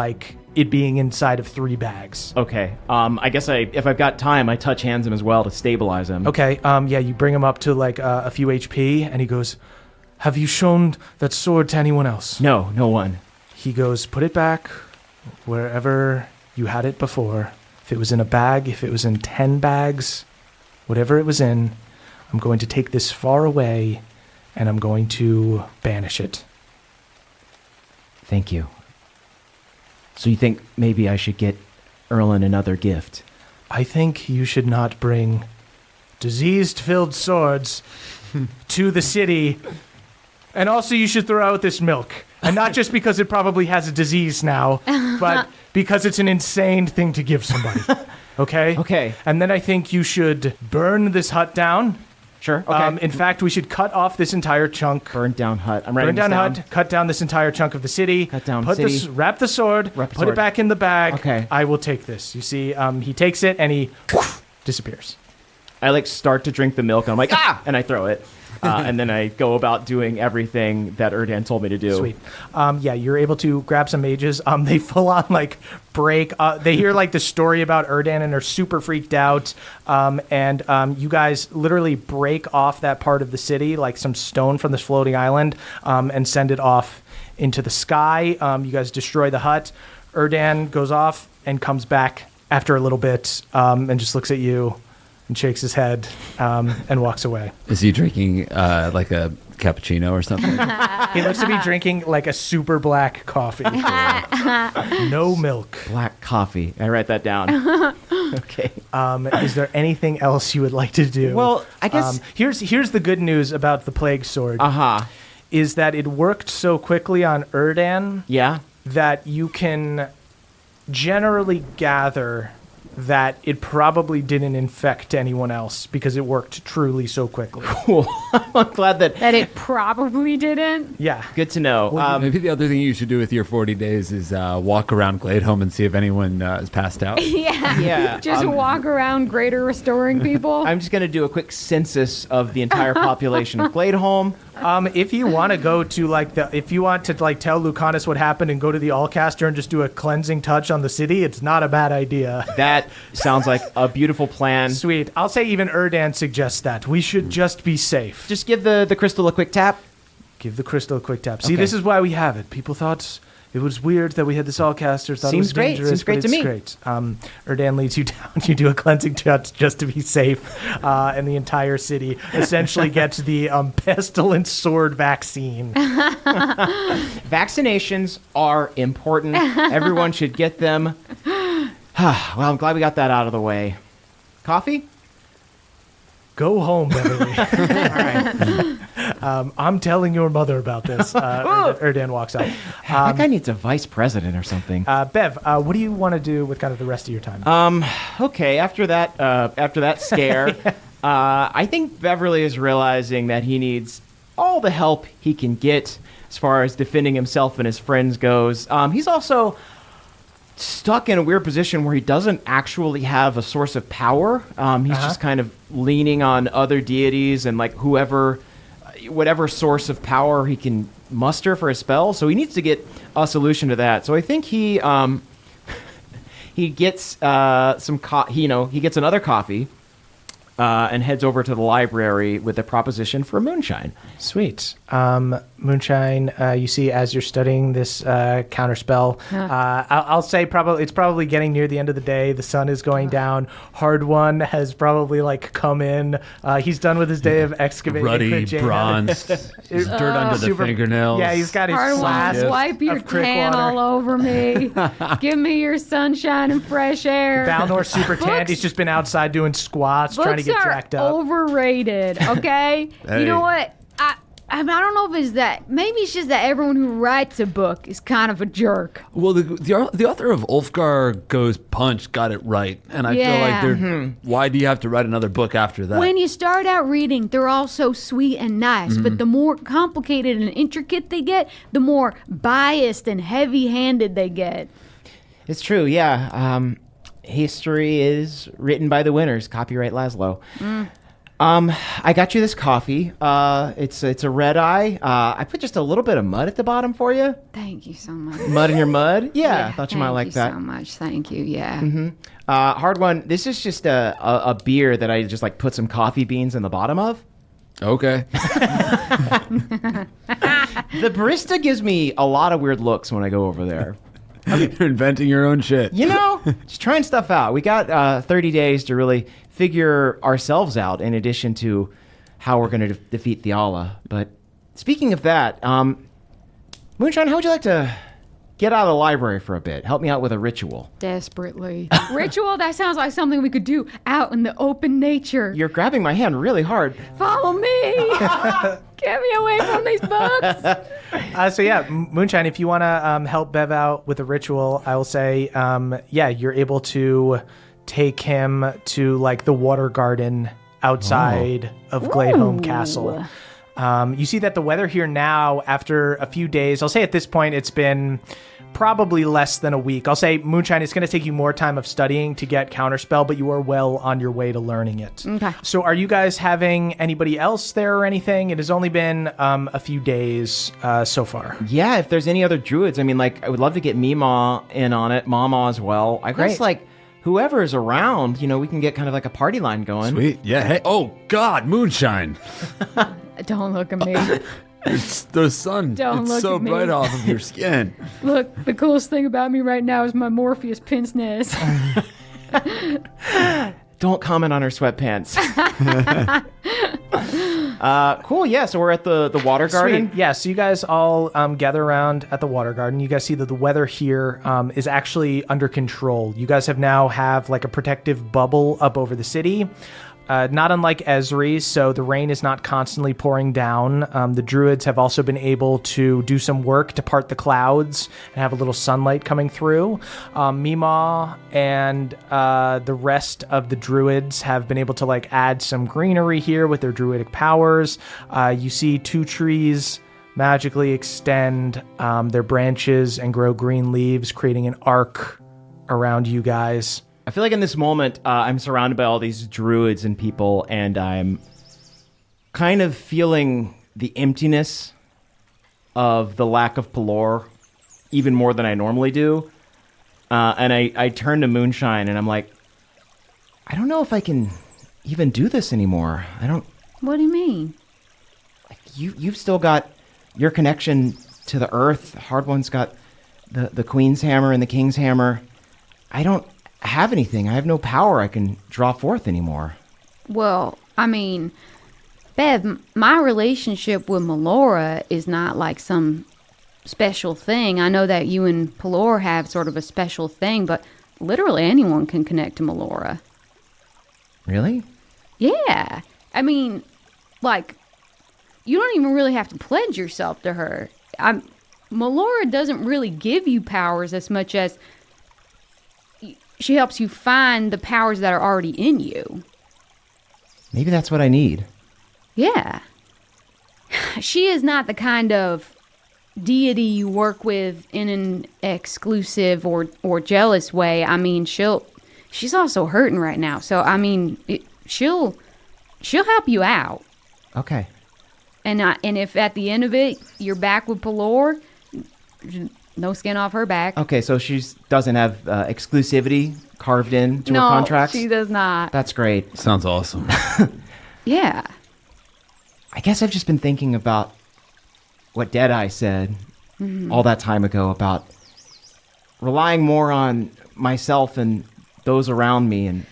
it being inside of 3 bags. Okay. I guess if I've got time, I touch hands him as well to stabilize him. Okay. Yeah, you bring him up to a few HP, and he goes, have you shown that sword to anyone else? No one. He goes, put it back wherever you had it before. If it was in a bag, if it was in 10 bags, whatever it was in, I'm going to take this far away, and I'm going to banish it. Thank you. So you think maybe I should get Erlin another gift? I think you should not bring disease-filled swords to the city. And also you should throw out this milk. And not just because it probably has a disease now, but because it's an insane thing to give somebody. Okay? Okay. And then I think you should burn this hut down. Sure. Okay. In fact, we should cut off this entire chunk. Burned down hut. I'm writing Burn down this hut. Cut down this entire chunk of the city. Cut down city. Wrap the sword. Put it back in the bag. Okay. I will take this. You see, he takes it and he disappears. I start to drink the milk and I'm like, and I throw it. And then I go about doing everything that Erdan told me to do. Sweet. Yeah, you're able to grab some mages. They full on break. They hear the story about Erdan and are super freaked out. And you guys literally break off that part of the city, some stone from this floating island, and send it off into the sky. You guys destroy the hut. Erdan goes off and comes back after a little bit and just looks at you. and shakes his head and walks away. Is he drinking like a cappuccino or something? He looks to be drinking like a super black coffee. No milk. Black coffee. I write that down. Okay. Is there anything else you would like to do? Well, I guess here's the good news about the plague sword. Is that it worked so quickly on Erdan. Yeah. That you can generally gather that it probably didn't infect anyone else because it worked truly so quickly. Cool. I'm glad that it probably didn't. Yeah. Good to know. Maybe the other thing you should do with your 40 days is walk around Gladeholm and see if anyone is passed out. Yeah. Just walk around Greater Restoring people. I'm just going to do a quick census of the entire population of Gladeholm. If you want to go to if you want to tell Lucanus what happened and go to the Allcaster and just do a cleansing touch on the city, it's not a bad idea. That sounds like a beautiful plan. Sweet. I'll say even Erdan suggests that. We should just be safe. Just give the crystal a quick tap. Give the crystal a quick tap. See, Okay. this is why we have it. People thought it was weird that we had this Allcaster. Thought Seems it was great. dangerous. Seems great but to it's me. Great. Erdan leads you down. You do a cleansing touch just to be safe, and the entire city essentially gets the pestilence sword vaccine. Vaccinations are important. Everyone should get them. Well, I'm glad we got that out of the way. Coffee? Go home, Beverly. All right. I'm telling your mother about this. Erdan walks out. That guy needs a vice president or something. Bev, what do you want to do with kind of the rest of your time? Okay, after that scare, I think Beverly is realizing that he needs all the help he can get as far as defending himself and his friends goes. He's also stuck in a weird position where he doesn't actually have a source of power. He's just kind of leaning on other deities and whatever source of power he can muster for a spell. So he needs to get a solution to that. So I think he gets he gets another coffee and heads over to the library with a proposition for moonshine. Sweet. Moonshine, you see as you're studying this counterspell, I'll say it's probably getting near the end of the day. The sun is going down. Hard One has probably come in. He's done with his day of excavating. Ruddy, bronze, dirt under the fingernails. Yeah, he's got his Hard flask One, wipe your of crick tan water. all over me. Give me your sunshine and fresh air. Balnor's super tanned. He's just been outside doing squats, trying to get jacked up. Overrated, okay? Hey. You know what? I don't know if it's that. Maybe it's just that everyone who writes a book is kind of a jerk. Well, the author of Ulfgar Goes Punch got it right, and I feel like why do you have to write another book after that? When you start out reading, they're all so sweet and nice, but the more complicated and intricate they get, the more biased and heavy-handed they get. It's true, yeah. History is written by the winners. Copyright Laszlo. I got you this coffee. It's a red eye. I put just a little bit of mud at the bottom for you. Thank you so much. Mud in your mud? Yeah, I thought you might like that. Thank you so much. Thank you, yeah. Hard One, this is just a beer that I just put some coffee beans in the bottom of. Okay. The barista gives me a lot of weird looks when I go over there. You're inventing your own shit. Just trying stuff out. We got 30 days to really figure ourselves out in addition to how we're going to defeat Theala. But speaking of that, Moonshine, how would you like to get out of the library for a bit? Help me out with a ritual. Desperately. Ritual? That sounds like something we could do out in the open nature. You're grabbing my hand really hard. Follow me! Get me away from these books! So yeah, Moonshine, if you want to help Bev out with a ritual, I will say, you're able to take him to the water garden outside of Gladeholm Castle. You see that the weather here now, after a few days, I'll say at this point it's been probably less than a week. I'll say, Moonshine, it's going to take you more time of studying to get Counterspell, but you are well on your way to learning it. Okay. So are you guys having anybody else there or anything? It has only been a few days so far. Yeah, if there's any other druids, I would love to get Mima in on it, Mama as well. I guess, whoever is around, we can get kind of a party line going. Sweet. Yeah. Hey. Oh, God, Moonshine. Don't look at me. It's the sun. Don't it's look so at me. bright off of your skin. Look, the coolest thing about me right now is my Morpheus pince nez. Don't comment on her sweatpants. Cool. Yeah. So we're at the water garden. Sweet. Yeah. So you guys all gather around at the water garden. You guys see that the weather here is actually under control. You guys have like a protective bubble up over the city. Not unlike Esri, so the rain is not constantly pouring down. The druids have also been able to do some work to part the clouds and have a little sunlight coming through. Meemaw and the rest of the druids have been able to like add some greenery here with their druidic powers. You see 2 trees magically extend their branches and grow green leaves, creating an arc around you guys. I feel like in this moment, I'm surrounded by all these druids and people, and I'm kind of feeling the emptiness of the lack of Pelor even more than I normally do. And I turn to Moonshine, and I'm like, I don't know if I can even do this anymore. What do you mean? You've still got your connection to the earth. Hard One's got the Queen's hammer and the King's hammer. I don't have anything. I have no power I can draw forth anymore. Well, I mean, Bev, my relationship with Melora is not like some special thing. I know that you and Pelor have sort of a special thing, but literally anyone can connect to Melora. Really? Yeah. I mean, like, you don't even really have to pledge yourself to her. Melora doesn't really give you powers as much as she helps you find the powers that are already in you. Maybe that's what I need. Yeah. She is not the kind of deity you work with in an exclusive or jealous way. I mean, she's also hurting right now. So, I mean, she'll help you out. Okay. And if at the end of it, you're back with Pelor, no skin off her back. Okay, so she doesn't have exclusivity carved into her contracts? No, she does not. That's great. Sounds awesome. Yeah. I guess I've just been thinking about what Deadeye said all that time ago about relying more on myself and those around me and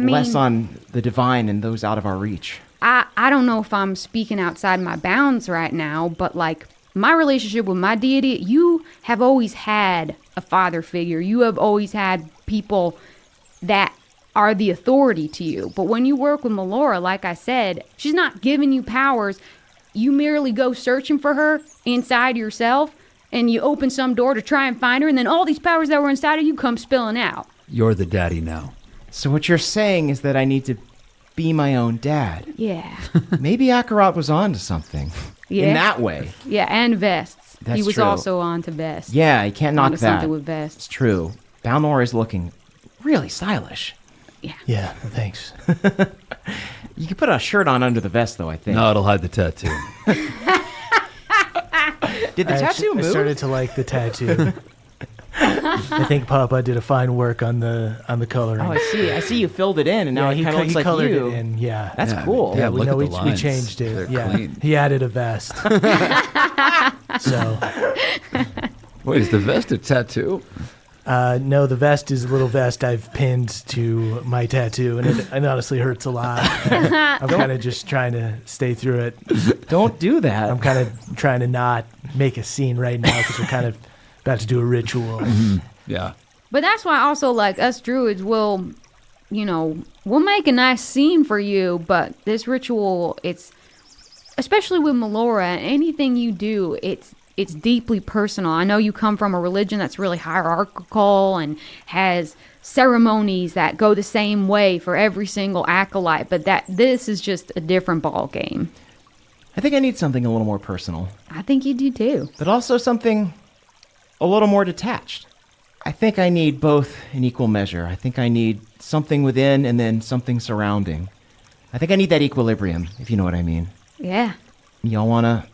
less on the divine and those out of our reach. I don't know if I'm speaking outside my bounds right now, but like, my relationship with my deity, you have always had a father figure. You have always had people that are the authority to you. But when you work with Melora, like I said, she's not giving you powers. You merely go searching for her inside yourself, and you open some door to try and find her, and then all these powers that were inside of you come spilling out. You're the daddy now. So what you're saying is that I need to be my own dad. Yeah. Maybe Akarat was on to something. Yeah. In that way. Yeah, and vests. That's he was true. also on to vests. Yeah, you can't knock Onto that. something with vests. It's true. Balnor is looking really stylish. Yeah, thanks. You could put a shirt on under the vest, though, I think. No, it'll hide the tattoo. Did the tattoo move? I started to like the tattoo. I think Papa did a fine work on the coloring. Oh, I see. I see you filled it in, and now it kind of looks like colored you. it in. Yeah, that's cool. Yeah, look at the we lines. changed it. They're yeah, clean. he added a vest. So, Wait, is the vest a tattoo? no, the vest is a little vest I've pinned to my tattoo, and it honestly hurts a lot. I'm kind of just trying to stay through it. Don't do that. I'm kind of trying to not make a scene right now because we're kind of about to do a ritual. Yeah. But that's why also, like, us druids will, we'll make a nice scene for you, but this ritual, it's, especially with Melora, anything you do, it's deeply personal. I know you come from a religion that's really hierarchical and has ceremonies that go the same way for every single acolyte, but this is just a different ball game. I think I need something a little more personal. I think you do too. But also something a little more detached. I think I need both in equal measure. I think I need something within and then something surrounding. I think I need that equilibrium, if you know what I mean. Yeah. Y'all want to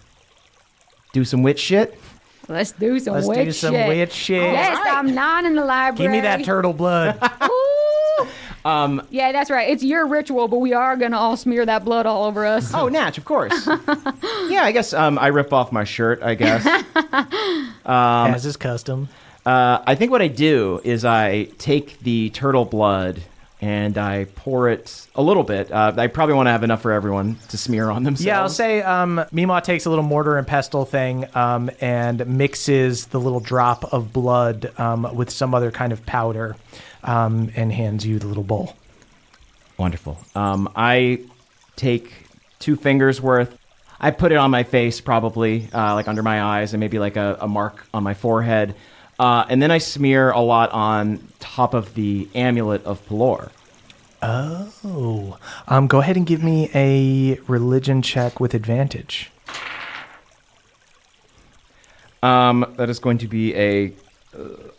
do some witch shit? Let's do some Let's witch do some shit. witch shit. Yes, I'm not in the library. Give me that turtle blood. Ooh. Yeah, that's right. It's your ritual, but we are going to all smear that blood all over us. Oh, Natch, of course. Yeah, I guess I rip off my shirt, I guess. As is custom. I think what I do is I take the turtle blood and I pour it a little bit. I probably want to have enough for everyone to smear on themselves. Yeah, I'll say Mima takes a little mortar and pestle thing and mixes the little drop of blood with some other kind of powder and hands you the little bowl. Wonderful. I take 2 fingers worth. I put it on my face, probably, like under my eyes, and maybe like a mark on my forehead. And then I smear a lot on top of the amulet of Pelor. Oh. Go ahead and give me a religion check with advantage. That is going to be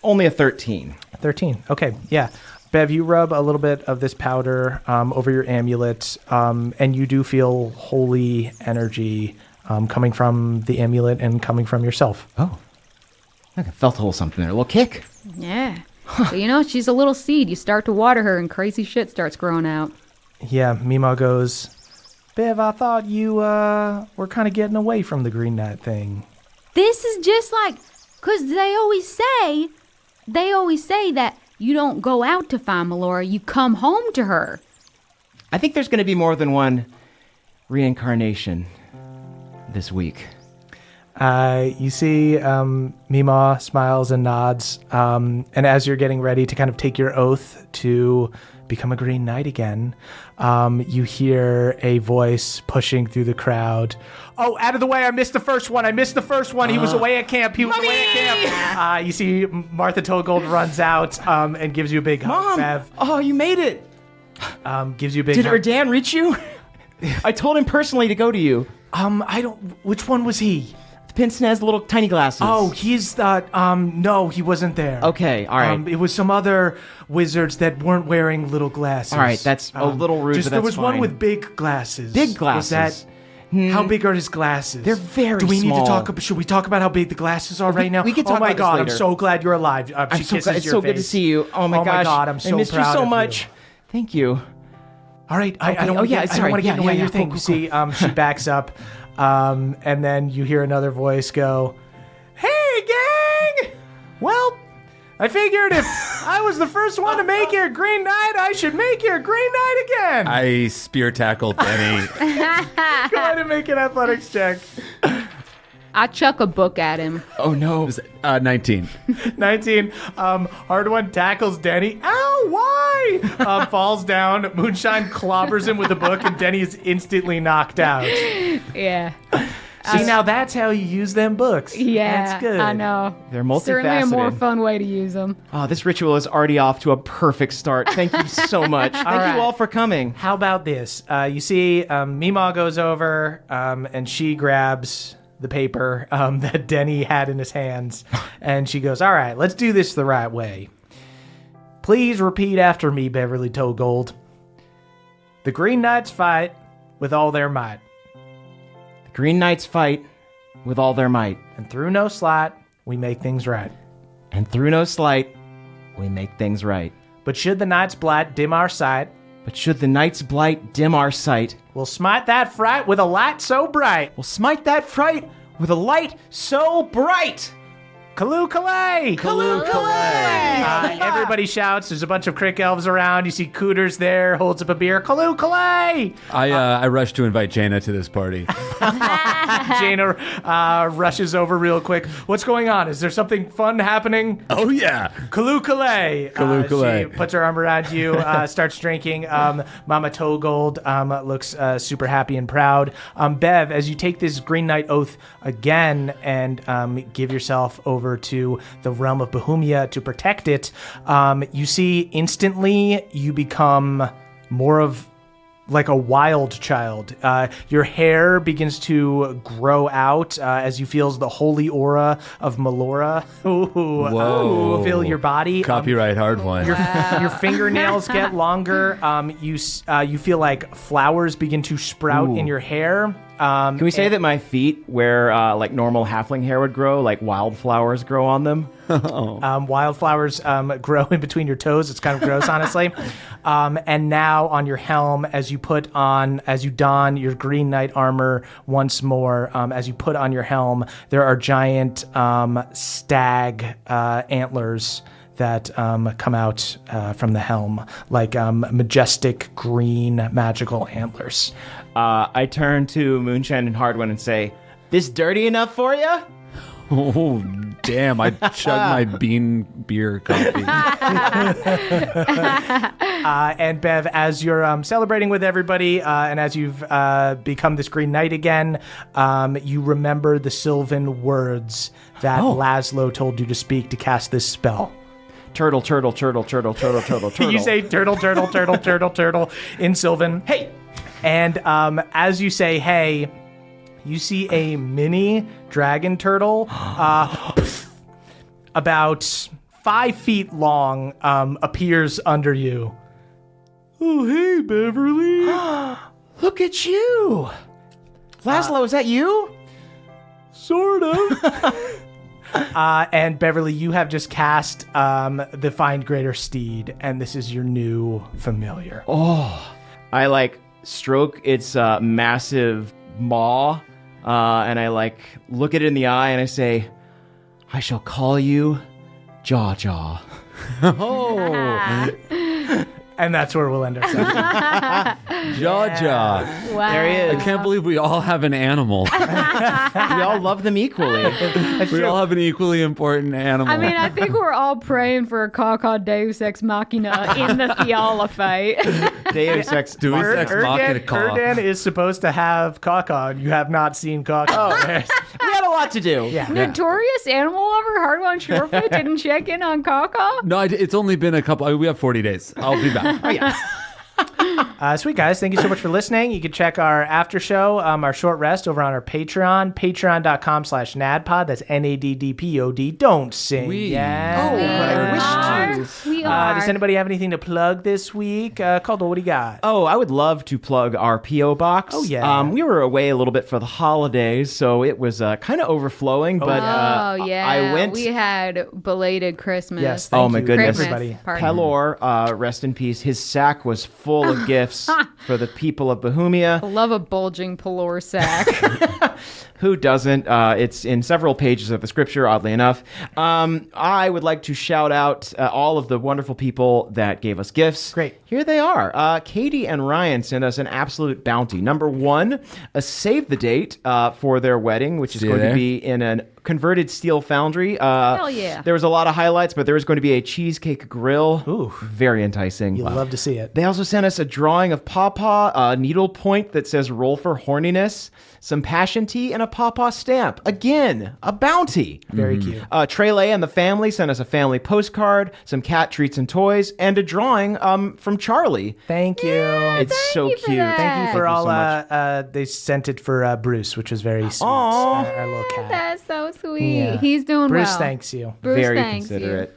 only a 13. 13. Okay, yeah. Bev, you rub a little bit of this powder over your amulet, and you do feel holy energy coming from the amulet and coming from yourself. Oh. I felt a little something there. A little kick. Yeah. So, she's a little seed. You start to water her and crazy shit starts growing out. Yeah, Mima goes, Bev, I thought you were kind of getting away from the Green Knight thing. This is just like, because they always say that you don't go out to find Melora, you come home to her. I think there's going to be more than one reincarnation this week. You see Mima smiles and nods, and as you're getting ready to kind of take your oath to become a Green Knight again, you hear a voice pushing through the crowd. Oh, out of the way, I missed the first one. He was away at camp. You see Martha Togold runs out and gives you a big hug, Mom! Bev. Oh, you made it! Gives you a big Did hug. Erdan reach you? I told him personally to go to you. Which one was he? Pinson has the little tiny glasses. Oh, he's no, he wasn't there. Okay, all right. It was some other wizards that weren't wearing little glasses. All right, that's a little rude, but that's there was one fine. with big glasses. Big glasses. How big are his glasses? They're very Do we need to small. talk? Should we talk about how big the glasses are right now? We can talk Oh my about this God! later. I'm so glad you're alive. I'm so glad. It's so good to see you. Oh my gosh! God! I'm so I missed proud you so of much. You. Thank you. All right, I don't want to get in the way of your thing. You see, she backs up, and then you hear another voice go, "Hey, gang! Well, I figured if I was the first one to make you a Green Knight, I should make you a Green Knight again." I spear tackle Denny. Go ahead and make an athletics check. I chuck a book at him. Oh no! 19. 19. Hard one tackles Denny. Ow! Why? Falls down. Moonshine clobbers him with a book, and Denny is instantly knocked out. Yeah. See, now that's how you use them books. Yeah, That's good. I know. They're multifaceted. Certainly a more fun way to use them. Oh, this ritual is already off to a perfect start. Thank you so much. Thank you all for coming. How about this? You see, Mima goes over, and she grabs the paper that Denny had in his hands, and she goes, "All right, let's do this the right way. Please repeat after me, Beverly Togold. The Green Knights fight with all their might. The Green Knights fight with all their might. And through no slight, we make things right. And through no slight, we make things right. But should the night's blight dim our sight, But should the night's blight dim our sight, we'll smite that fright with a light so bright. we'll smite that fright with a light so bright. Kaloo Kalay! Kaloo Kalay! Everybody shouts. There's a bunch of crick elves around. You see Cooters there, holds up a beer. Kaloo Kalay! I rush to invite Jaina to this party. Jaina rushes over real quick. What's going on? Is there something fun happening? Oh, yeah. Kaloo Kalay! Kaloo Kalay. She puts her arm around you, starts drinking. Mama Togold looks super happy and proud. Bev, as you take this Green Knight oath again and give yourself over to the realm of Bohemia to protect it, you see instantly you become more of like a wild child. Your hair begins to grow out as you feel the holy aura of Melora. Whoa. Fill your body. Copyright hard one. Your fingernails get longer. You feel like flowers begin to sprout in your hair. Can we say that my feet, where like normal halfling hair would grow, like wildflowers grow on them? Wildflowers grow in between your toes. It's kind of gross, honestly. And now on your helm, as you don your Green Knight armor once more, as you put on your helm, there are giant stag antlers that come out from the helm, like majestic green magical antlers. I turn to Moonshine and Hardwin and say, "This dirty enough for you?" Oh, damn. I chugged my bean beer coffee. And Bev, as you're celebrating with everybody, and as you've become this Green Knight again, you remember the Sylvan words that Laszlo told you to speak to cast this spell. Turtle, turtle, turtle, turtle, turtle, turtle, turtle. You say turtle, turtle, turtle, turtle, turtle in Sylvan. Hey! And as you say, hey, you see a mini dragon turtle about 5 feet long appears under you. Oh, hey, Beverly. Look at you. Laszlo, is that you? Sort of. And Beverly, you have just cast the Find Greater Steed, and this is your new familiar. Oh, I stroke its massive maw, and I look it in the eye and I say, "I shall call you Jaw Jaw." Oh. And that's where we'll end our session. Jaw Jaw. Wow. There he is. I can't believe we all have an animal. We all love them equally. We all have an equally important animal. I mean, I think we're all praying for a Caw Deus Ex Machina in the Fiala fight. Deus Ex Deus Ex Machina Caw. Erdan is supposed to have Caw. You have not seen Caw. We had a lot to do. Yeah. Notorious animal lover Hardwon Shorefit didn't check in on Caw. No, it's only been a couple. We have 40 days. I'll be back. Oh, yeah. Sweet guys, thank you so much for listening. You can check our after show, our short rest over on our Patreon, patreon.com/NADPOD. That's NADDPOD. Don't sing yet. Oh, but I wish to. We are. Does anybody have anything to plug this week? Caldo, what do you got? Oh, I would love to plug our P.O. box. Oh, yeah. We were away a little bit for the holidays, so it was kind of overflowing, but I went. We had belated Christmas. Yes, thank my you, goodness. everybody. Pelor, rest in peace, his sack was full of gifts for the people of Bohemia. I love a bulging Pelor sack. Who doesn't? It's in several pages of the scripture, oddly enough. I would like to shout out all of the wonderful people that gave us gifts. Great. Here they are. Katie and Ryan sent us an absolute bounty. Number one, a save the date for their wedding, which is going to be in a converted steel foundry. Hell yeah. There was a lot of highlights, but there was going to be a cheesecake grill. Ooh. Very enticing. You'd love to see it. They also sent us a drawing of Pawpaw, a needle point that says roll for horniness, some passion tea, and a Pawpaw stamp. Again, a bounty. Very cute. Trele and the family sent us a family postcard, some cat treats and toys, and a drawing from Charlie. Thank you. It's so you for cute. that. Thank you for Thank you all. so much. They sent it for Bruce, which was very sweet. Aw. Our little cat. That's so sweet. Yeah. He's doing Bruce well. thanks you. Bruce Very thanks considerate.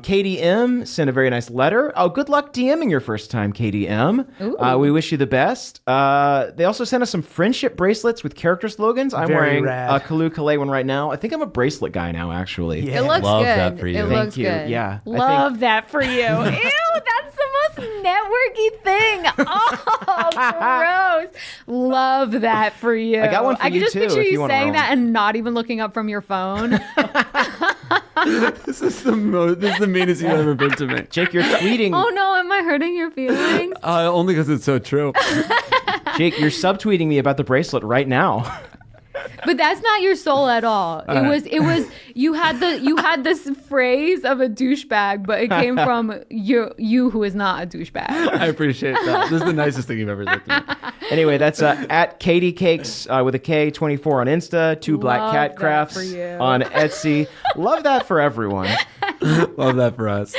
Katie M sent a very nice letter. Oh, good luck DMing your first time, Katie M. We wish you the best. They also sent us some friendship bracelets with character slogans. I'm Very wearing rad. a Kalu Kalei one right now. I think I'm a bracelet guy now, actually. Yeah. It looks Love good. that for you. It Thank looks you. good. Yeah, I Love that for you. Ew, that's the most networky thing. Oh, gross. Love that for you. I got one for I can you, just too, picture if you you wanna saying roll. that and not even looking up from your phone. This is the meanest you've ever been to me. Jake, you're tweeting. Oh no, am I hurting your feelings? Only because it's so true. Jake, you're subtweeting me about the bracelet right now. But that's not your soul at all. It was you had this phrase of a douchebag, but it came from you who is not a douchebag. I appreciate that. This is the nicest thing you've ever said to me. Anyway, that's at Katie Cakes with a K 24 on Insta, 2 Black Love Cat that Crafts for you. on Etsy. Love that for everyone. Love that for us.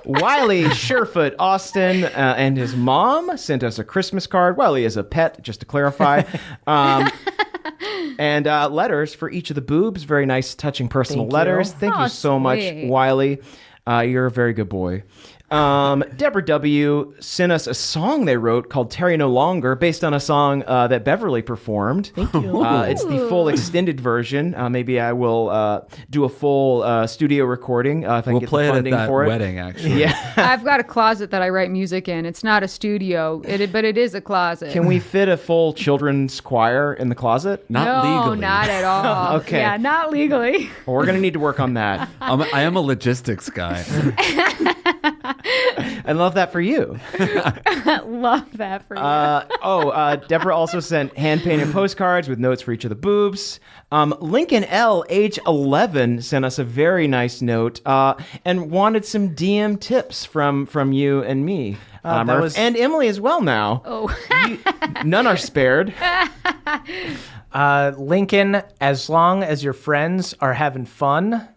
Wiley Surefoot Austin and his mom sent us a Christmas card. Wiley is a pet, just to clarify. And letters for each of the boobs. Very nice, touching, personal Thank letters. you. Thank you so much, sweet. Wiley. You're a very good boy. Deborah W. sent us a song they wrote called Terry No Longer, based on a song that Beverly performed. Thank you. It's the full extended version. Maybe I will do a full studio recording if I can get the funding for it. Wedding, actually. Yeah. I've got a closet that I write music in. It's not a studio, but it is a closet. Can we fit a full children's choir in the closet? Not no, legally. not at all. Okay. Yeah, not legally. Well, we're going to need to work on that. I am a logistics guy. I love that for you. Love that for you. Deborah also sent hand-painted postcards with notes for each of the boobs. Lincoln L, age 11, sent us a very nice note and wanted some DM tips from you and me. And Emily as well now. Oh. None are spared. Lincoln, as long as your friends are having fun,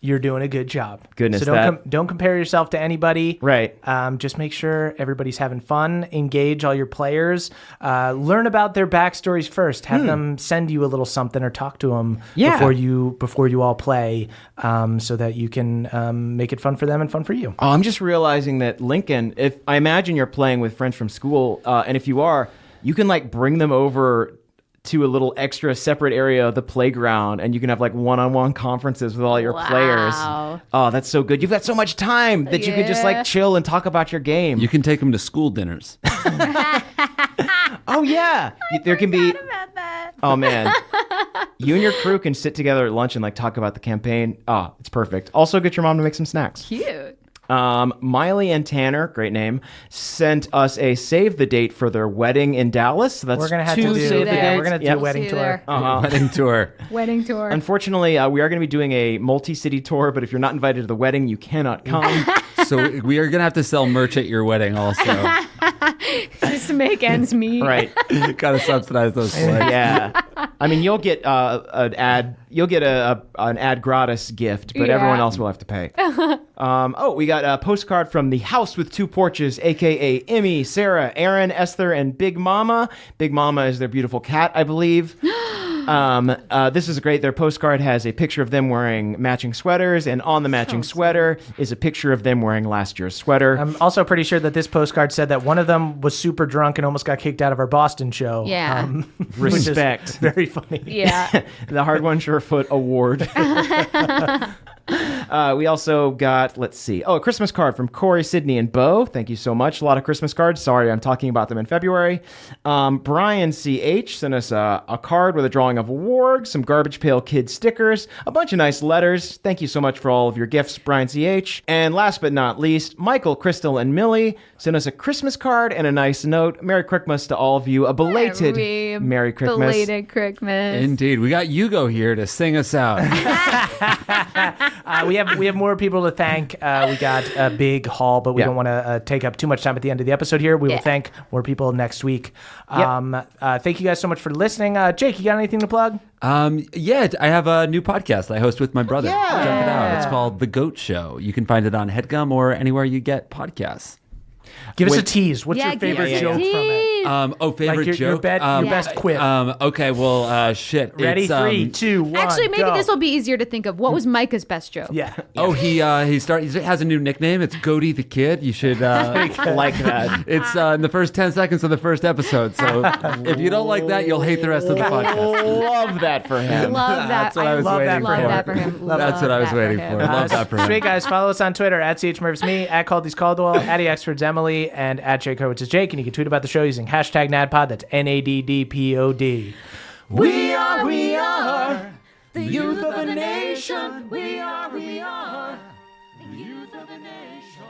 you're doing a good job. Goodness, so don't compare yourself to anybody. Right. Just make sure everybody's having fun. Engage all your players. Learn about their backstories first. Have them send you a little something or talk to them before you all play, so that you can make it fun for them and fun for you. Oh, I'm just realizing that Lincoln, if I imagine you're playing with friends from school, and if you are, you can like bring them over to a little extra separate area of the playground, and you can have like one-on-one conferences with all your players. Oh, that's so good. You've got so much time that you could just like chill and talk about your game. You can take them to school dinners. Oh yeah, there can be. About that. Oh man, you and your crew can sit together at lunch and like talk about the campaign. Oh, it's perfect. Also, get your mom to make some snacks. Cute. Miley and Tanner, great name, sent us a save the date for their wedding in Dallas. So that's We're gonna have two to do. save the dates. We're gonna do a wedding See you tour. there. Wedding tour. Wedding tour. Unfortunately, we are going to be doing a multi-city tour, but if you're not invited to the wedding, you cannot come. So we are going to have to sell merch at your wedding also. Just to make ends meet. Right. Got to subsidize those flags. Yeah. I mean, you'll get an ad. You'll get an ad gratis gift, but everyone else will have to pay. We got a postcard from the House with Two Porches, aka Emmy, Sarah, Aaron, Esther, and Big Mama. Big Mama is their beautiful cat, I believe. This is great. Their postcard has a picture of them wearing matching sweaters, and on the matching sweater is a picture of them wearing last year's sweater. I'm also pretty sure that this postcard said that one of them was super drunk and almost got kicked out of our Boston show. Yeah. Respect. Which is very funny. Yeah. The Hard One Surefoot Award. We also got, a Christmas card from Corey, Sydney, and Bo. Thank you so much. A lot of Christmas cards. Sorry, I'm talking about them in February. Brian C.H. sent us a card with a drawing of a warg, some Garbage Pail Kid stickers, a bunch of nice letters. Thank you so much for all of your gifts, Brian C.H. And last but not least, Michael, Crystal, and Millie sent us a Christmas card and a nice note. Merry Christmas to all of you. A belated Merry Christmas. Belated Christmas. Indeed. We got Hugo here to sing us out. We have more people to thank. We got a big haul, but we don't want to take up too much time at the end of the episode here. We will thank more people next week. Thank you guys so much for listening. Jake, you got anything to plug? I have a new podcast I host with my brother. Yeah. Check it out. It's called The Goat Show. You can find it on HeadGum or anywhere you get podcasts. Give us a tease. What's your favorite give us a joke from it? Favorite Like your joke? best quip. Okay, well, shit. Ready? It's, 3, 2, 1. Actually, maybe go. this will be easier to think of. What was Micah's best joke? Yeah. Oh, he has a new nickname. It's Goaty the Kid. You should like that. It's in the first 10 seconds of the first episode. So if you don't like that, you'll hate the rest of the podcast. Love that for him. Love that. That's what I was waiting for. Love that for him. That's what I was waiting for. Love that for him. Sweet guys, follow us on Twitter at CHMurphsMe, at Caldy's Caldwell, at EXperts Emily, and at Jake Hurwitz is Jake. And you can tweet about the show using hashtag NADPOD. That's NADDPOD. We are the youth of the nation. We are the youth of the nation.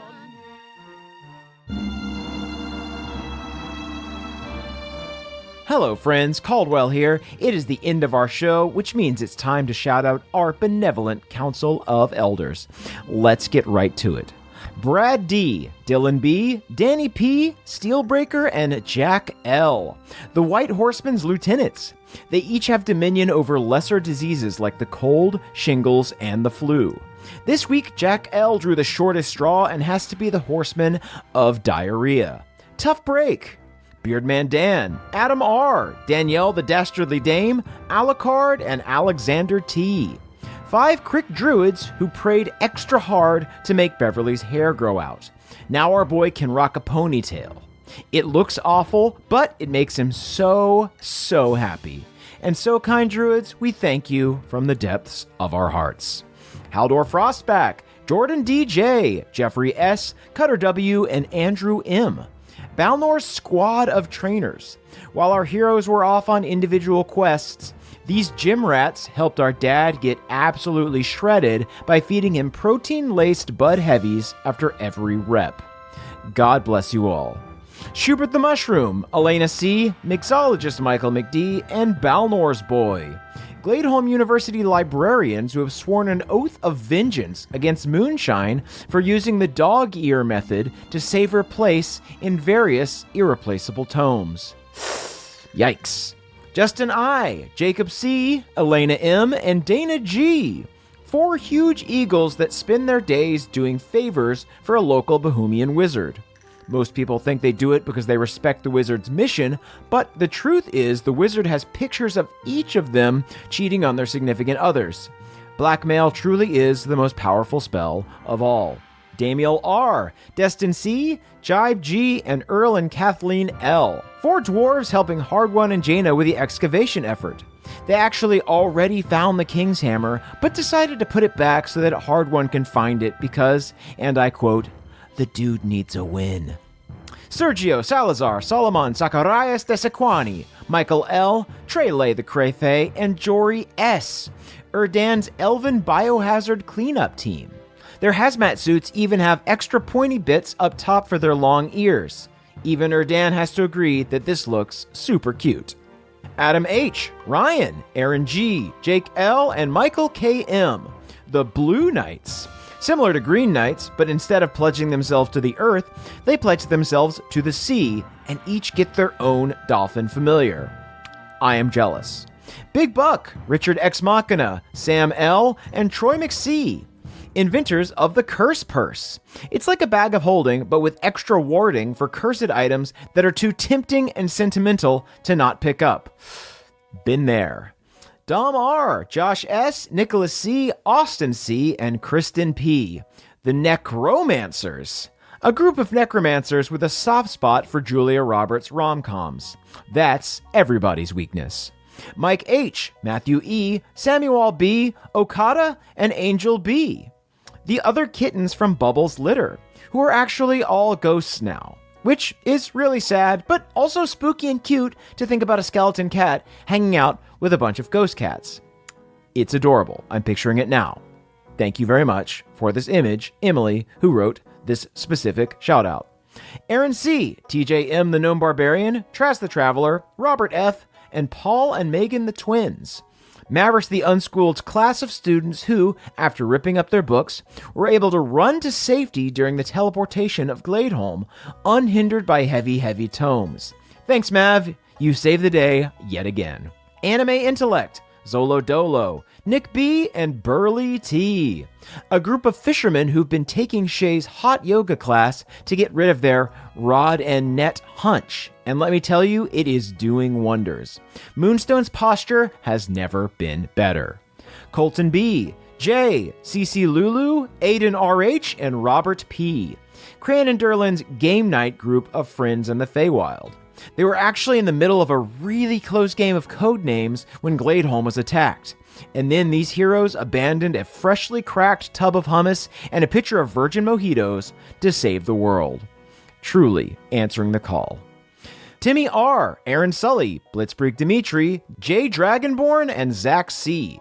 Hello, friends. Caldwell here. It is the end of our show, which means it's time to shout out our benevolent Council of Elders. Let's get right to it. Brad D, Dylan B, Danny P, Steelbreaker, and Jack L. The White Horseman's lieutenants. They each have dominion over lesser diseases like the cold, shingles, and the flu. This week, Jack L drew the shortest straw and has to be the horseman of diarrhea. Tough break. Beardman Dan, Adam R, Danielle the Dastardly Dame, Alucard, and Alexander T. 5 Crick Druids who prayed extra hard to make Beverly's hair grow out. Now our boy can rock a ponytail. It looks awful, but it makes him so happy. And so, kind druids, we thank you from the depths of our hearts. Haldor Frostback, Jordan DJ, Jeffrey S., Cutter W., and Andrew M. Balnor's squad of trainers. While our heroes were off on individual quests, these gym rats helped our dad get absolutely shredded by feeding him protein-laced Bud Heavies after every rep. God bless you all. Schubert the Mushroom, Elena C., mixologist Michael McD., and Balnor's boy. Gladeholm University librarians who have sworn an oath of vengeance against Moonshine for using the dog ear method to save her place in various irreplaceable tomes. Yikes. Justin I., Jacob C., Elena M., and Dana G. 4 huge eagles that spend their days doing favors for a local Bohemian wizard. Most people think they do it because they respect the wizard's mission, but the truth is the wizard has pictures of each of them cheating on their significant others. Blackmail truly is the most powerful spell of all. Damiel R., Destin C., Jibe G., and Earl and Kathleen L. 4 dwarves helping Hardwon and Jaina with the excavation effort. They actually already found the King's Hammer, but decided to put it back so that Hardwon can find it because, and I quote, "The dude needs a win." Sergio Salazar, Solomon Zacharias de Sequani, Michael L., Trele the Crayfay, and Jory S., Erdan's Elven Biohazard Cleanup Team. Their hazmat suits even have extra pointy bits up top for their long ears. Even Erdan has to agree that this looks super cute. Adam H., Ryan, Aaron G., Jake L., and Michael K.M., the Blue Knights. Similar to Green Knights, but instead of pledging themselves to the earth, they pledge themselves to the sea and each get their own dolphin familiar. I am jealous. Big Buck, Richard X Machina, Sam L., and Troy McC., inventors of the Curse Purse. It's like a bag of holding, but with extra warding for cursed items that are too tempting and sentimental to not pick up. Been there. Dom R., Josh S., Nicholas C., Austin C., and Kristen P., the Necromancers. A group of necromancers with a soft spot for Julia Roberts rom-coms. That's everybody's weakness. Mike H., Matthew E., Samuel B., Okada, and Angel B. The other kittens from Bubbles' litter, who are actually all ghosts now. Which is really sad, but also spooky and cute to think about a skeleton cat hanging out with a bunch of ghost cats. It's adorable. I'm picturing it now. Thank you very much for this image, Emily, who wrote this specific shout out. Aaron C., TJ M. the Gnome Barbarian, Trask the Traveler, Robert F., and Paul and Megan the Twins. Mavericks the unschooled class of students who, after ripping up their books, were able to run to safety during the teleportation of Gladeholm, unhindered by heavy tomes. Thanks, Mav. You saved the day yet again. Anime Intellect, Zolo Dolo, Nick B., and Burley T. A group of fishermen who've been taking Shay's hot yoga class to get rid of their rod and net hunch. And let me tell you, it is doing wonders. Moonstone's posture has never been better. Colton B., J., CC Lulu, Aiden RH, and Robert P. Cran and Derlin's game night group of friends in the Feywild. They were actually in the middle of a really close game of Codenames when Gladeholm was attacked. And then these heroes abandoned a freshly cracked tub of hummus and a pitcher of virgin mojitos to save the world. Truly answering the call. Timmy R., Aaron Sully, Blitzbreak Dimitri, Jay Dragonborn, and Zach C.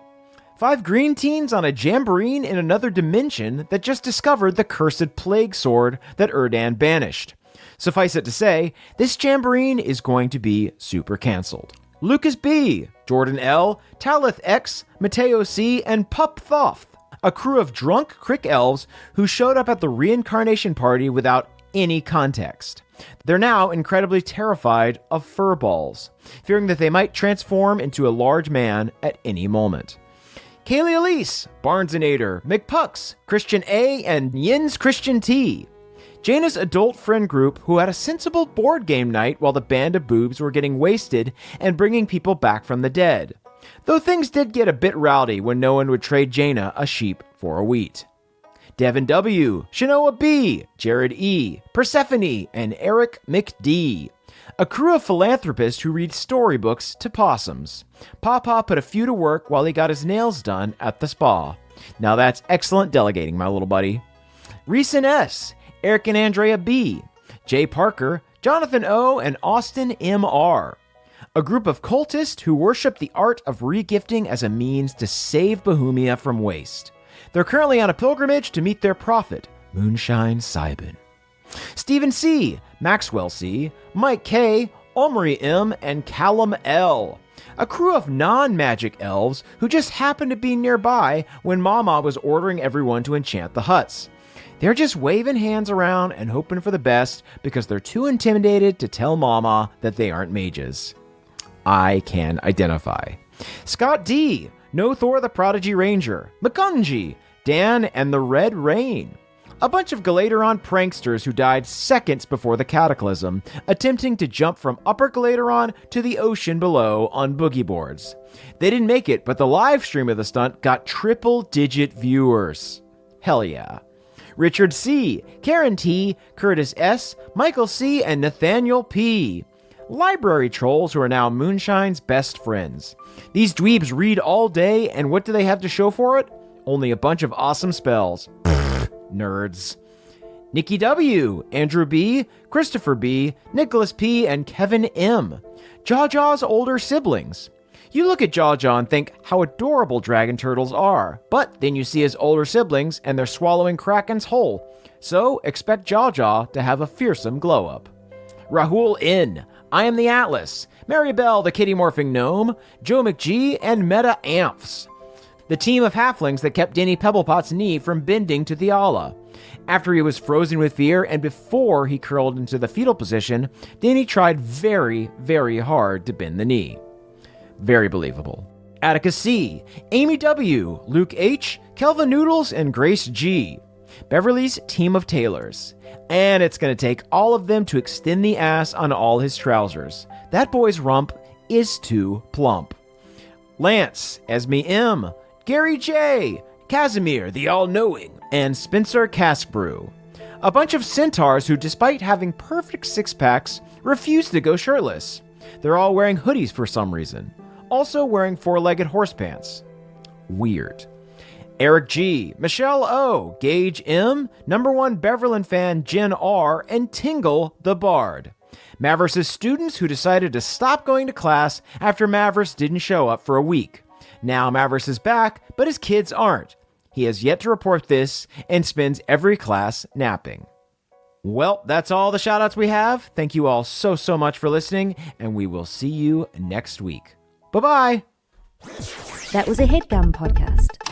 5 green teens on a jamboree in another dimension that just discovered the cursed plague sword that Erdan banished. Suffice it to say, this jamboree is going to be super canceled. Lucas B., Jordan L., Talith X, Mateo C., and Pup Thoth, a crew of drunk crick elves who showed up at the reincarnation party without any context. They're now incredibly terrified of furballs, fearing that they might transform into a large man at any moment. Kaylee Elise, Barnesonator, McPucks, Christian A., and Yin's Christian T. Jaina's adult friend group who had a sensible board game night while the band of boobs were getting wasted and bringing people back from the dead. Though things did get a bit rowdy when no one would trade Jaina a sheep for a wheat. Devin W., Shanoa B., Jared E., Persephone, and Eric McD. A crew of philanthropists who read storybooks to possums. Papa put a few to work while he got his nails done at the spa. Now that's excellent delegating, my little buddy. Reese and S., Eric and Andrea B., Jay Parker, Jonathan O., and Austin M.R. A group of cultists who worship the art of regifting as a means to save Bohemia from waste. They're currently on a pilgrimage to meet their prophet, Moonshine Sibin. Stephen C., Maxwell C., Mike K., Omri M., and Callum L. A crew of non-magic elves who just happened to be nearby when Mama was ordering everyone to enchant the huts. They're just waving hands around and hoping for the best because they're too intimidated to tell Mama that they aren't mages. I can identify. Scott D., No Thor the Prodigy Ranger, Makunji, Dan, and the Red Rain. A bunch of Galateron pranksters who died seconds before the Cataclysm, attempting to jump from Upper Galateron to the ocean below on boogie boards. They didn't make it, but the live stream of the stunt got triple-digit viewers. Hell yeah. Richard C., Karen T., Curtis S., Michael C., and Nathaniel P. Library trolls who are now Moonshine's best friends. These dweebs read all day, and what do they have to show for it? Only a bunch of awesome spells. Nerds. Nikki W., Andrew B., Christopher B., Nicholas P., and Kevin M. Jaw-Jaw's older siblings. You look at Jaw-Jaw and think how adorable dragon turtles are, but then you see his older siblings and they're swallowing Krakens whole. So expect Jaw-Jaw to have a fearsome glow-up. Rahul N., I Am the Atlas, Maribel the Kitty Morphing Gnome, Joe McGee, and Meta Amphs. The team of halflings that kept Denny Pebblepot's knee from bending to Theala. After he was frozen with fear and before he curled into the fetal position, Denny tried very, very hard to bend the knee. Very believable. Atticus C., Amy W., Luke H., Kelvin Noodles, and Grace G. Beverly's team of tailors. And it's going to take all of them to extend the ass on all his trousers. That boy's rump is too plump. Lance, Esme M., Gary J., Casimir the All-Knowing, and Spencer Caskbrew. A bunch of centaurs who, despite having perfect six-packs, refuse to go shirtless. They're all wearing hoodies for some reason. Also wearing four-legged horse pants. Weird. Eric G., Michelle O., Gage M., #1 Beverlyn fan Jen R., and Tingle the Bard. Mavris' students who decided to stop going to class after Mavris didn't show up for a week. Now Mavris is back, but his kids aren't. He has yet to report this and spends every class napping. Well, that's all the shoutouts we have. Thank you all so much for listening, and we will see you next week. Bye-bye. That was a HeadGum podcast.